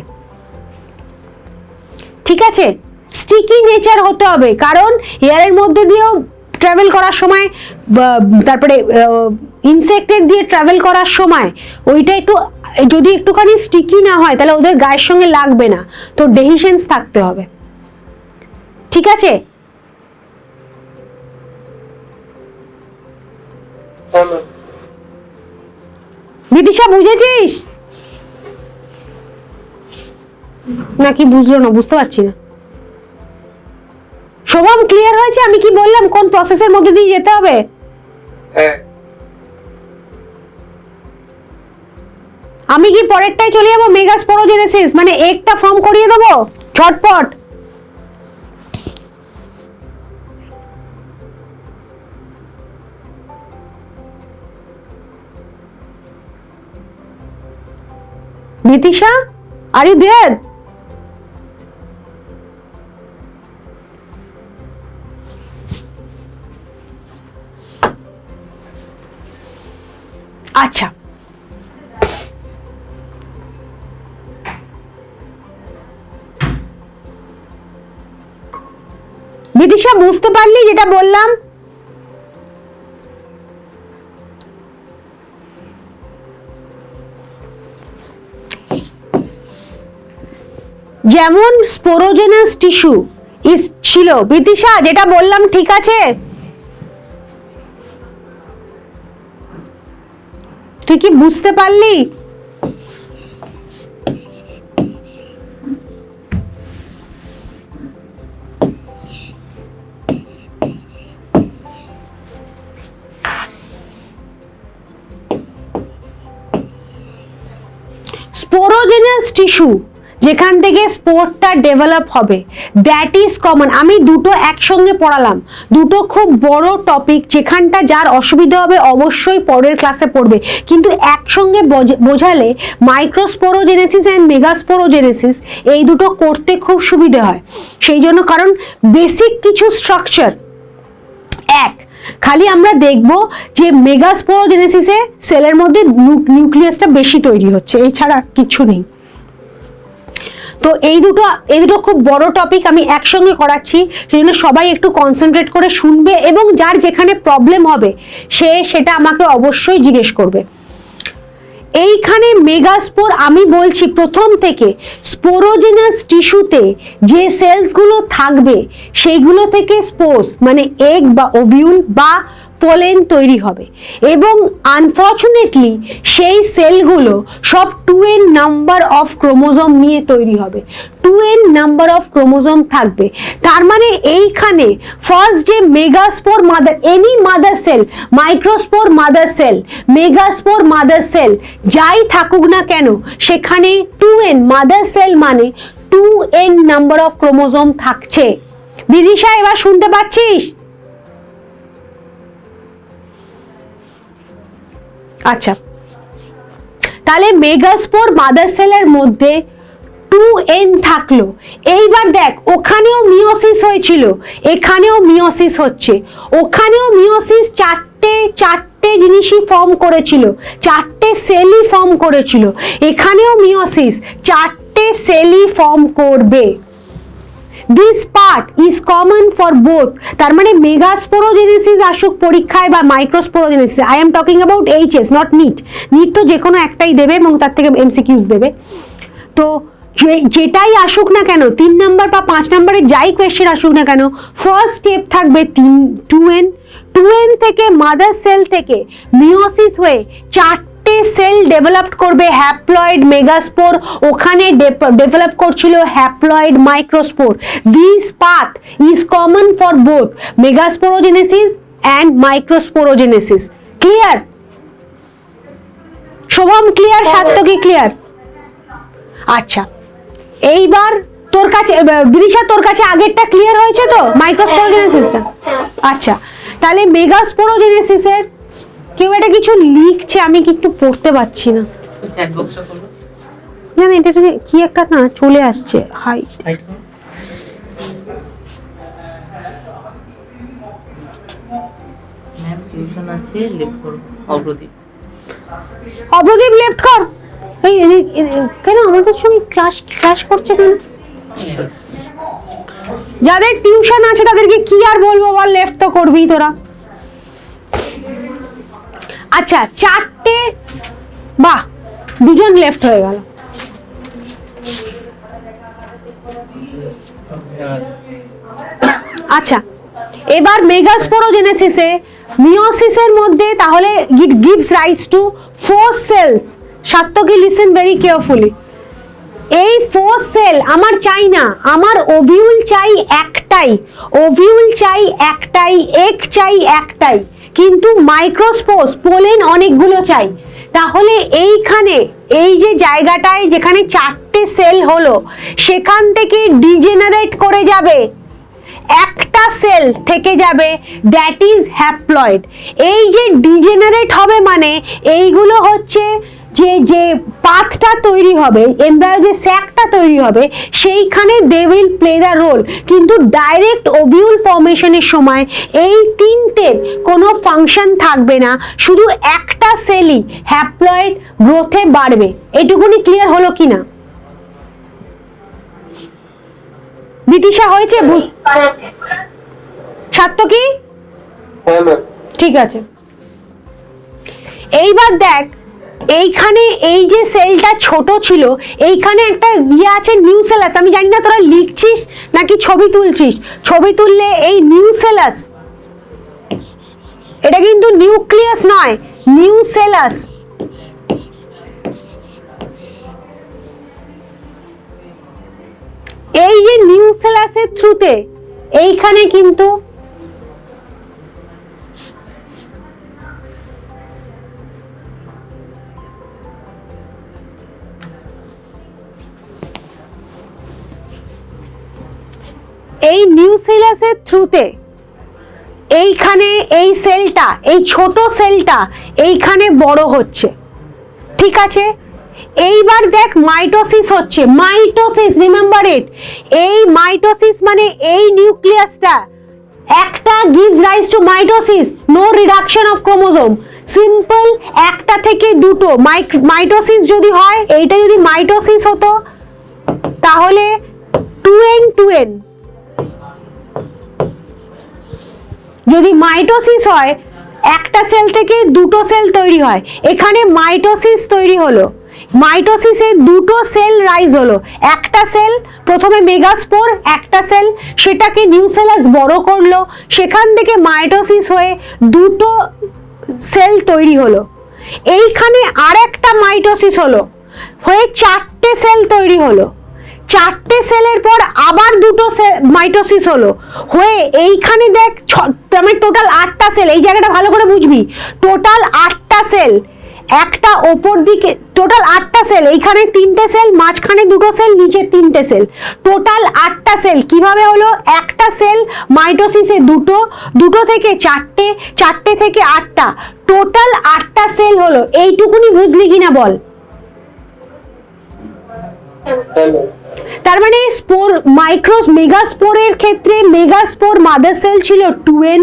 ঠিক আছে, স্টিকি নেচার হতে হবে, কারণ এয়ারের মধ্যে দিয়েও ট্রাভেল করার সময়, তারপরে ইনসেক্টের দিয়ে ট্রাভেল করার সময় ওইটা একটু যদি একটুখানি স্টিকি না হয় তাহলে ওদের গায়ের সঙ্গে লাগবে না, তো ডেহিসেন্স থাকতে হবে। ঠিক আছে, হ্যাঁ ম্যাম। বিদিশা বুঝেছিস নাকি বুঝলো না? বুঝতে পারছি না। শোভম ক্লিয়ার হয়েছে আমি কি বললাম, কোন প্রসেসের মধ্যে দিয়ে যেতে হবে? হ্যাঁ। আমি কি পরেরটাই চলে যাবো, মেগাস্পোরোজেনেসিস, মানে একটা ফর্ম করিয়ে দেবো ঝটপট? Bidisha, are you there? আচ্ছা, বিদিশা বুঝতে পারলি যেটা বললাম? যেমন স্পোরোজেনাস টিস্যু ছিল, বিদিশা যেটা বললাম ঠিক আছে? তুই কি বুঝতে পারলি? স্পোরোজেনাস টিস্যু যেখান থেকে স্পোরটা ডেভেলপ হবে, দ্যাট ইজ কমন। আমি দুটো একসঙ্গে পড়ালাম, দুটো খুব বড় টপিক, যেখানটা যার অসুবিধা হবে অবশ্যই পরের ক্লাসে পড়বে, কিন্তু একসঙ্গে বোঝালে মাইক্রোস্পোরোজেনেসিস অ্যান্ড মেগাস্পোরোজেনেসিস এই দুটো করতে খুব সুবিধে হয়। সেই জন্য, কারণ বেসিক কিছু স্ট্রাকচার এক, খালি আমরা দেখব যে মেগাস্পোরোজেনেসিসে সেলের মধ্যে নিউক্লিয়াসটা বেশি তৈরি হচ্ছে, এছাড়া কিছু নেই। তো এই দুটো খুব বড় টপিক, আমি একসঙ্গে করাচ্ছি, সেই জন্য সবাই একটু কনসেন্ট্রেট করে শুনবে, এবং যার যেখানে প্রবলেম হবে সে সেটা আমাকে অবশ্যই জিজ্ঞেস করবে। এইখানে মেগাস্পোর আমি বলছি প্রথম থেকে, স্পোরোজেনাস টিস্যুতে যে সেলসগুলো থাকবে সেইগুলো থেকে স্পোর্স মানে এগ বা ওভিউল বা পোলেন তৈরি হবে, এবং আনফর্চুনেটলি সেই সেলগুলো সব 2n নাম্বার অফ ক্রোমোজোম নিয়ে তৈরি হবে, 2n নাম্বার অফ ক্রোমোজোম থাকবে। তার মানে এইখানে ফার্স্ট যে megaspore mother, any mother sell, microspore mother sell, megaspore mother sell যাই থাকুক না কেন, সেখানে 2n মাদার সেল মানে 2n নাম্বার অফ ক্রোমোজোম থাকছে। বিদিশা এবার শুনতে পাচ্ছিস? আচ্ছা, তাহলে মেগাস্পোর মাদার সেলের মধ্যে 2n থাকলো। এইবার দেখ, ওখানেও মিওসিস হয়েছিল, এখানেও মিওসিস হচ্ছে, ওখানেও মিওসিস চারটে জিনিসই ফর্ম করেছিল, চারটে সেলই ফর্ম করেছিল, এখানেও মিওসিস চারটে সেলই ফর্ম করবে। This part is common for both. তার মানে মেগাস্পোরোজেনেসিস আসুক পরীক্ষায় বা microsporogenesis, I am talking about HS, not NEET. NEET তো যে কোনো একটাই দেবে এবং তার থেকে এমসিকিউস দেবে। তো যেটাই আসুক না কেন, 3 নাম্বার বা 5 নাম্বারে যাই কোয়েশ্চেন আসুক না কেন, ফার্স্ট স্টেপ থাকবে 2n থেকে মাদার সেল থেকে মিওসিস হয়ে চারটে সেল ডেভেলপ করবে, হ্যাপ্লয়েড মেগাস্পোর, ওখানে ডেভেলপ করছিল haploid microspore. This path is common for both megasporogenesis and microsporogenesis. Clear? Shovam clear? Satyaki clear? আচ্ছা, এইবার তোর কাছে বিদিশা, তোর কাছে আগেরটা ক্লিয়ার হয়েছে তো, মাইক্রোস্পোরোজেনেসিসটা? আচ্ছা, তাহলে মেগাস্পোরোজেনেসিসের কেউ এটা কিছু লিখছে, আমি কিন্তু পড়তে পারছি না। চ্যাট বক্সটা করো না না, এটা কি একটা না চলে আসছে, হাইট। ম্যাম টিউশন আছে, লেফট করো। অবদীপ লেফট কর। এই কেন আমাদের সঙ্গে ক্লাস করছে কেন? যাদের টিউশন আছে তাদেরকে কি আর বলবো বল, লেফট তো করবি তোরা। আচ্ছা, চারটে, বাহ, দুজন লেফট হয়ে গেল। আচ্ছা, এবার মেগাস্পোরোজেনেসিসে মিওসিসের মধ্যে তাহলে it gives rise to 4 cells. Satyaki listen very carefully. এই 4 সেল আমার চাই না, আমার ওভিউল চাই একটাই, ওভিউল চাই একটাই, এগ চাই একটাই, কিন্তু মাইক্রোস্পোর্স পোলেন অনেকগুলো চাই। তাহলে এইখানে এই যে জায়গাটায় যেখানে 4টে সেল হলো সেখান থেকে ডিজেনারেট করে যাবে, একটা সেল থেকে যাবে, দ্যাট ইজ হ্যাপ্লয়েড। এই যে ডিজেনারেট হবে মানে এইগুলো হচ্ছে যে যে পাথটা তৈরি হবে, এমব্রায়ো যে স্যাকটা তৈরি হবে সেইখানে they will play the role. কিন্তু ডাইরেক্ট ওভিউল ফর্মেশনের সময় এই তিনটের কোনো ফাংশন থাকবে না, শুধু একটা সেলই হ্যাপ্লয়েড গ্রোথে বাড়বে। এটুকুনি ক্লিয়ার হলো কিনা? বিদিশা হয়েছে? সাত্তকি? হ্যাঁ ম্যাম। ঠিক আছে। এইবার দেখ এইখানে এই যে সেলটা ছোট ছিল এইখানে একটা ইয়ে আছে নিউসেলাস। আমি জানি না তোরা লিখছিস নাকি ছবি তুলছিস। ছবি তুললে এই নিউসেলাস, এটা কিন্তু নিউক্লিয়াস নয়, নিউসেলাস। এই যে নিউসেলাসের থ্রুতে এইখানে কিন্তু এই নিউসেলাসের থ্রুতে এইখানে এই সেলটা, এই ছোট সেলটা এইখানে বড় হচ্ছে, ঠিক আছে। এইবার দেখ মাইটোসিস হচ্ছে, মাইটোসিস, রিমেম্বার ইট। এই মাইটোসিস মানে এই নিউক্লিয়াসটা একটা gives rise to mitosis, no reduction of chromosome, simple. একটা থেকে দুটো মাইটোসিস যদি হয়, এইটা যদি মাইটোসিস হতো তাহলে 2n2n। যদি মাইটোসিস হয় একটা সেল থেকে দুটো সেল তৈরি হয়, এখানে মাইটোসিস তৈরি হলো, মাইটোসিসে দুটো সেল রাইজ হলো, একটা সেল প্রথমে মেগাস্পোর, একটা সেল সেটাকে নিউসেলাস বড় করলো, সেখান থেকে মাইটোসিস হয়ে দুটো সেল তৈরি হলো। এইখানে আরেকটা মাইটোসিস হলো, হয়ে 4টে সেল তৈরি হলো, 4টে সেলের পর আবার দুটো মাইটোসিস হলো, হয়ে এইখানে দেখ মানে টোটাল 8টা সেল। এই জায়গাটা ভালো করে বুঝবি, টোটাল 8টা সেল, একটা ওপর দিকে টোটাল 8টা সেল, এইখানে 3টে সেল, মাঝখানে দুটো সেল, নিচে 3টে সেল, টোটাল 8টা সেল। কিভাবে হলো? একটা সেল মাইটোসিসে দুটো, দুটো থেকে 4টে, 4টে থেকে 8টা, টোটাল 8টা সেল হলো। এইটুকুনি বুঝলি কিনা বল? তার মানে স্পোর মেগাস্পোরের ক্ষেত্রে মেগাস্পোর মাদার সেল ছিল 2n,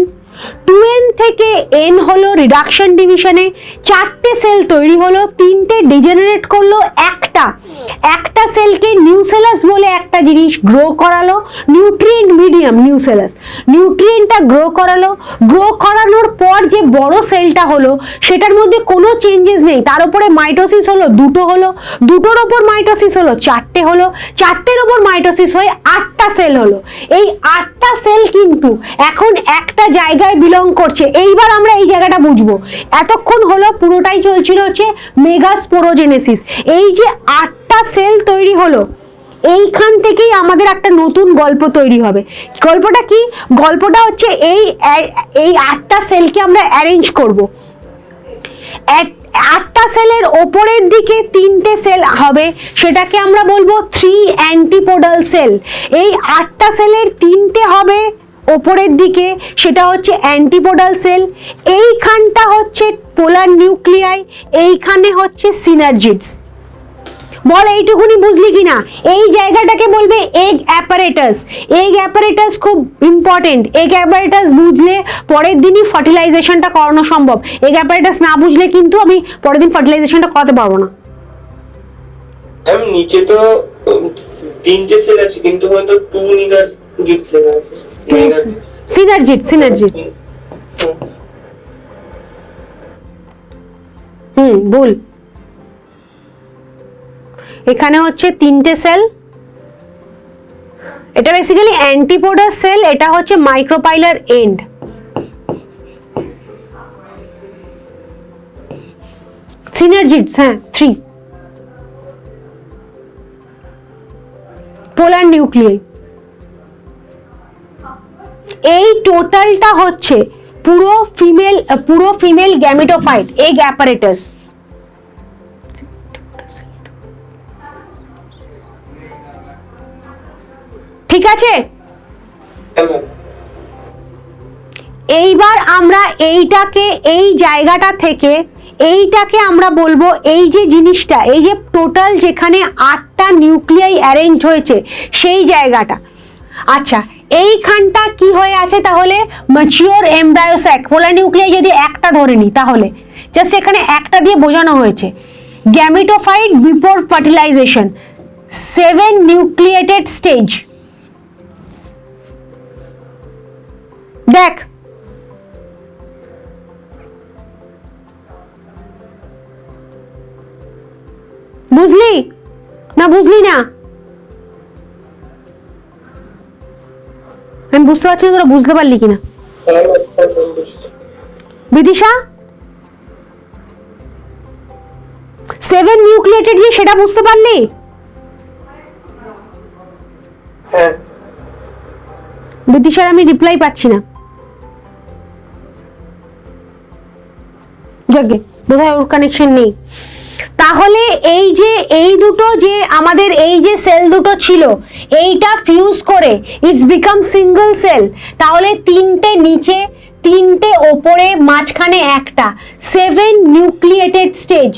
2n থেকে n হলো রিডাকশন ডিভিশনে, 4টে সেল তৈরি হলো, 3টে ডিজেনারেট করলো, একটা সেলকে নিউসেলাস বলে একটা জিনিস গ্রো করালো, নিউট্রিয়েন্ট মিডিয়াম নিউসেলাস, নিউট্রিয়েন্টটা গ্রো করালো, গ্রো করানোর পর যে বড় সেলটা হলো সেটার মধ্যে কোনো চেঞ্জেস নেই, তার উপরে মাইটোসিস হলো, দুটো হলো, দুটোর ওপর মাইটোসিস হলো, 4টে হলো, 4টের ওপর মাইটোসিস হয়ে 8টা সেল হলো। এই 8টা সেল কিন্তু এখন একটা জায়গায় বিলং করছে। এইবার আমরা এই জায়গাটা বুঝবো। এতক্ষণ হলো পুরোটাই চলছিল হচ্ছে মেগাস্পোরোজেনেসিস। এই যে 8টা সেল তৈরি হলো, এইখান থেকেই আমাদের একটা নতুন গল্প তৈরি হবে। গল্পটা কি? গল্পটা হচ্ছে এই 8টা সেলকে আমরা অ্যারেঞ্জ করব। 8টা সেলের ওপরের দিকে 3টে সেল হবে, সেটাকে আমরা বলবো 3 অ্যান্টিপোডাল সেল। এই 8টা সেলের 3টে হবে ওপরের দিকে, সেটা হচ্ছে অ্যান্টিপোডাল সেল। এইখানটা হচ্ছে পোলার নিউক্লিয়াই, এইখানে হচ্ছে সিনার্জিডস। বল এইটুকুনি বুঝলি কিনা? এই জায়গাটাকে বলবে এগ অ্যাপারেটাস। এগ অ্যাপারেটাস খুব ইম্পর্টেন্ট। এগ অ্যাপারেটাস বুঝলে পরের দিনই ফার্টিলাইজেশনটা করানো সম্ভব। এগ অ্যাপারেটাস না বুঝলে কিন্তু আমি পরের দিন ফার্টিলাইজেশনটা করাতে পারবো না। আমি নিচে তো 3টে সেল আছে কিন্তু হয়তো 2 নিগার গিফট লেখা আছে। সিনার্জিড ভুল। এখানে হচ্ছে 3টে সেল, এটা বেসিক্যালি অ্যান্টিপোডাস সেল, এটা হচ্ছে মাইক্রোপাইলার এন্ড। সিনার্জিডস, হ্যাঁ 3 পোলার নিউক্লিয়াই। এই টোটালটা হচ্ছে পুরো ফিমেল গ্যামেটোফাইট এগ অ্যাপারেটাস। ঠিক আছে, এইবার আমরা এইটাকে এই জায়গাটা থেকে এইটাকে আমরা বলবো এই যে জিনিসটা, এই যে টোটাল যেখানে 8টা নিউক্লিয়াই অ্যারেঞ্জ হয়েছে সেই জায়গাটা। আচ্ছা, এইখানটা কি হয়ে আছে তাহলে? Mature embryo sac. Polar nuclei যদি একটা ধরে নিই তাহলে জাস্ট এখানে একটা দিয়ে বোঝানো হয়েছে। Gametophyte before fertilisation, 7 nucleated stage. দেখ বুঝলি না? বুঝলি না? আমি বুঝতে পারছি না তোরা বুঝতে পারলি কিনা। বিদিশা 7 নিউক্লিয়েটেড যে সেটা বুঝতে পারলি? হ্যাঁ। বিদিশার আমি রিপ্লাই পাচ্ছি না। যাকে বোধহয় ওর কানেকশন নেই। তাহলে এই যে এই দুটো যে আমাদের এই যে সেল দুটো ছিল এইটা ফিউজ করে ইটস বিকাম সিঙ্গেল সেল। তাহলে 3টে নিচে 3টে ওপরে মাঝখানে একটা, 7 নিউক্লিয়েটেড স্টেজ।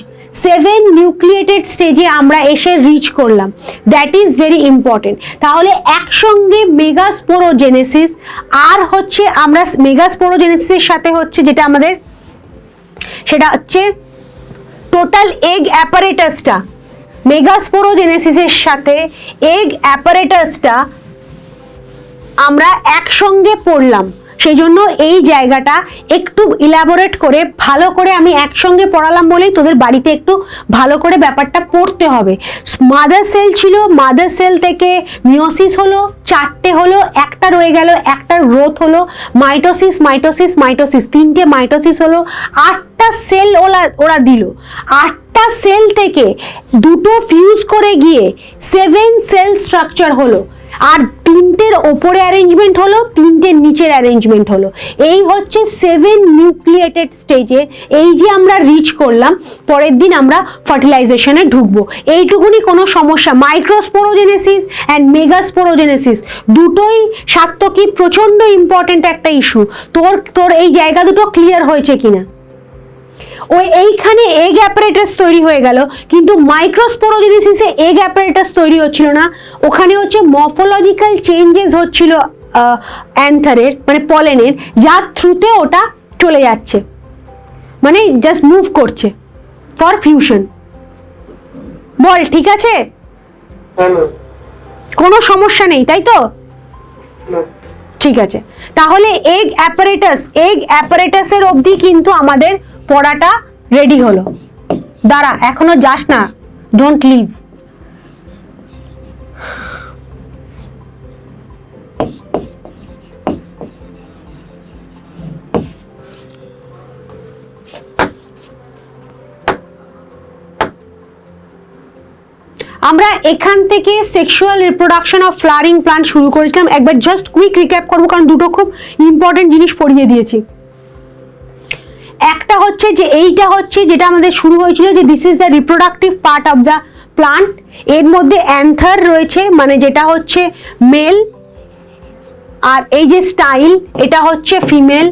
7 নিউক্লিয়েটেড স্টেজে আমরা এসে রিচ করলাম। That is very important. তাহলে একসঙ্গে মেগাস্পোরোজেনেসিস আর হচ্ছে আমরা মেগাস্পোরোজেনেসিসের সাথে হচ্ছে যেটা আমাদের সেটা হচ্ছে টোটাল এগ অ্যাপারেটাসটা, মেগাস্পোরোজেনেসিসের সাথে এগ অ্যাপারেটাসটা আমরা একসঙ্গে পড়লাম। সেই জন্য এই জায়গাটা একটু ইলাবোরেট করে ভালো করে আমি একসঙ্গে পড়ালাম বলেই তোদের বাড়িতে একটু ভালো করে ব্যাপারটা পড়তে হবে। মাদার সেল ছিল, মাদার সেল থেকে মিওসিস হলো, 4টে হলো, একটা রয়ে গেল, একটা গ্রোথ হলো, মাইটোসিস মাইটোসিস মাইটোসিস, 3টে মাইটোসিস হলো, 8টা সেল ওরা দিল। 8টা সেল থেকে 2টো ফিউজ করে গিয়ে 7 সেল স্ট্রাকচার হলো, আর 3টের ওপরে অ্যারেঞ্জমেন্ট হলো, 3টের নিচের অ্যারেঞ্জমেন্ট হলো। এই হচ্ছে 7 নিউক্লিয়েটেড স্টেজে এই যে আমরা রিচ করলাম। পরের দিন আমরা ফার্টিলাইজেশনে ঢুকবো। এইটুকুনি কোনো সমস্যা। মাইক্রোস্পোরোজেনেসিস অ্যান্ড মেগাস্পোরোজেনেসিস দুটোই সাত্ত্বিক প্রচন্ড ইম্পর্টেন্ট একটা ইস্যু। তোর এই জায়গা দুটো ক্লিয়ার হয়েছে কিনা? ওই এইখানে এগ অ্যাপারেটাস তৈরি হয়ে গেল, কিন্তু মাইক্রোস্পোরোজেনেসিসে এগ অ্যাপারেটাস তৈরি হচ্ছিল না। ওখানে হচ্ছে মরফোলজিক্যাল চেঞ্জেস হচ্ছিল অ্যান্থারের মানে পলেনের, যার থ্রুতে ওটা চলে যাচ্ছে, মানে জাস্ট মুভ করছে ফর ফিউশন। বল ঠিক আছে? কোনো সমস্যা নেই তাই তো? ঠিক আছে, তাহলে এগ অ্যাপারেটাসের অবধি কিন্তু আমাদের পড়াটা রেডি হলো। দাঁড়া, এখনো যাস না, ডোন্ট লিভ। আমরা এখান থেকে sexual reproduction of flowering plant শুরু করেছিলাম। একবার জাস্ট কুইক রিক্যাপ করবো, কারণ দুটো খুব ইম্পর্টেন্ট জিনিস পড়িয়ে দিয়েছি। একটা হচ্ছে যে এইটা হচ্ছে যেটা আমাদের শুরু হয়েছিল যে this is the reproductive part of the plant. এর মধ্যে অ্যান্থার রয়েছে মানে যেটা হচ্ছে মেল, আর এই যে স্টাইল এটা হচ্ছে ফিমেল।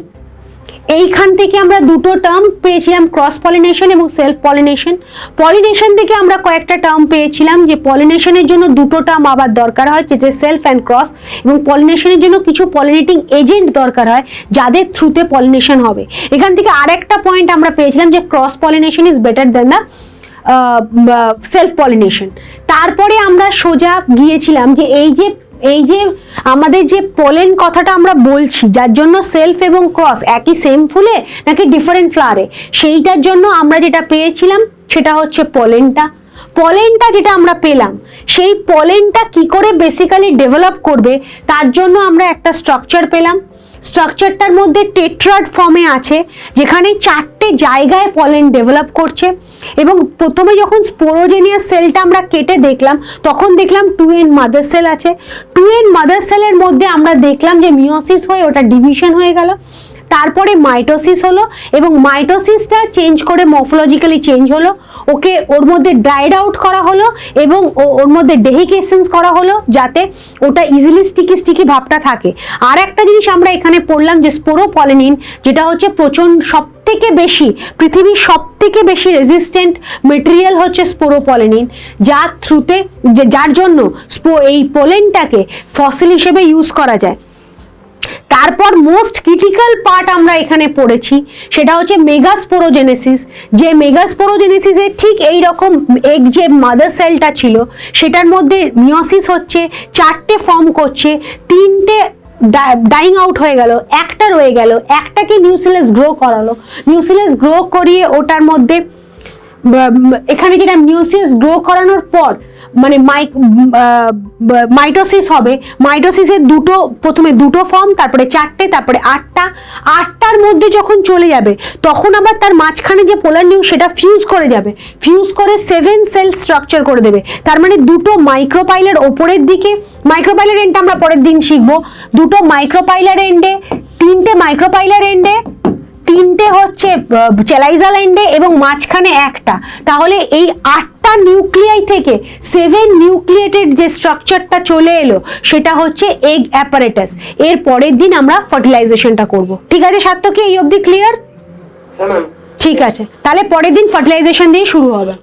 এইখান থেকে আমরা দুটো টার্ম পেয়েছিলাম, ক্রস পলিনেশন এবং সেলফ পলিনেশন। পলিনেশন থেকে আমরা কয়েকটা টার্ম পেয়েছিলাম, যে পলিনেশনের জন্য দুটো টার্ম আবার দরকার হয়, যেটা সেলফ অ্যান্ড ক্রস, এবং পলিনেশনের জন্য কিছু পলিনেটিং এজেন্ট দরকার হয় যাদের থ্রুতে পলিনেশন হবে। এখান থেকে আরেকটা পয়েন্ট আমরা পেয়েছিলাম যে cross pollination is better than the self pollination. তারপরে আমরা সোজা গিয়েছিলাম যে এই যে আমাদের যে পলেন কথাটা আমরা বলছি, যার জন্য সেলফ এবং ক্রস একই সেম ফুলে নাকি ডিফারেন্ট ফ্লাওয়ারে, সেইটার জন্য আমরা যেটা পেয়েছিলাম সেটা হচ্ছে পলেনটা। পলেনটা যেটা আমরা পেলাম সেই পলেনটা কি করে বেসিক্যালি ডেভেলপ করবে তার জন্য আমরা একটা স্ট্রাকচার পেলাম। স্ট্রাকচারটার মধ্যে টেট্রাড ফর্মে আছে, যেখানে 4টে জায়গায় পলেন ডেভেলপ করছে। এবং প্রথমে যখন স্পোরোজেনিয়াস সেলটা আমরা কেটে দেখলাম তখন দেখলাম 2n মাদার সেল আছে। 2n মাদার সেলের মধ্যে আমরা দেখলাম যে মিওসিস হয়ে ওটা ডিভিশন হয়ে গেল, তারপরে মাইটোসিস হলো এবং মাইটোসিসটা চেঞ্জ করে মরফোলজিক্যালি চেঞ্জ হলো, ওকে ওর মধ্যে ড্রাইড আউট করা হলো এবং ওর মধ্যে ডেহিকেসেন্স করা হলো যাতে ওটা ইজিলি স্টিকি স্টিকি ভাবটা থাকে। আর একটা জিনিস আমরা এখানে পড়লাম যে স্পোরোপলিনিন, যেটা হচ্ছে প্রচন্ড সবথেকে বেশি পৃথিবীর সবথেকে বেশি রেজিস্ট্যান্ট মেটেরিয়াল হচ্ছে স্পোরোপলিনিন, যার থ্রুতে যার জন্য এই পোলেনটাকে ফসিল হিসেবে ইউজ করা যায়। তারপর মোস্ট ক্রিটিক্যাল পার্ট আমরা এখানে পড়েছি, সেটা হচ্ছে মেগাস্পোরোজেনেসিস। যে মেগাস্পোরোজেনেসিসে ঠিক এই রকম এগ যে মাদার সেলটা ছিল সেটার মধ্যে মিওসিস হচ্ছে, 4টে ফর্ম করছে, 3টে ডাইং আউট হয়ে গেল, একটা রয়ে গেল, একটাকে নিউক্লিয়াস গ্রো করালো। নিউক্লিয়াস গ্রো করিয়ে ওটার মধ্যে এখানে যেটা নিউক্লিয়াস গ্রো করানোর পর মানে মাইটোসিস হবে। মাইটোসিসের প্রথমে দুটো ফর্ম, তারপরে 4টে, তারপরে 8টার মধ্যে যখন চলে যাবে তখন আবার তার মাঝখানে যে পোলার নিউ সেটা ফিউজ করে যাবে, ফিউজ করে 7 সেল স্ট্রাকচার করে দেবে। তার মানে দুটো মাইক্রোপাইলার ওপরের দিকে, মাইক্রোপাইলার এন্ডটা আমরা পরের দিন শিখবো, দুটো মাইক্রোপাইলার এন্ডে, 3টে মাইক্রোপাইলার এন্ডে, 3টে হচ্ছে চেলাইজাল এন্ডে এবং মাঝখানে একটা। তাহলে এই 8টা নিউক্লিয়াই থেকে 7 নিউক্লিয়েটেড যে স্ট্রাকচারটা চলে এলো সেটা হচ্ছে এগ অ্যাপারেটাস। এর পরের দিন আমরা ফার্টিলাইজেশনটা করব। ঠিক আছে সার্থকী, এই অবধি ক্লিয়ার? হ্যাঁ ম্যাম। ঠিক আছে, তাহলে পরের দিন ফার্টিলাইজেশন দিয়ে শুরু হবে।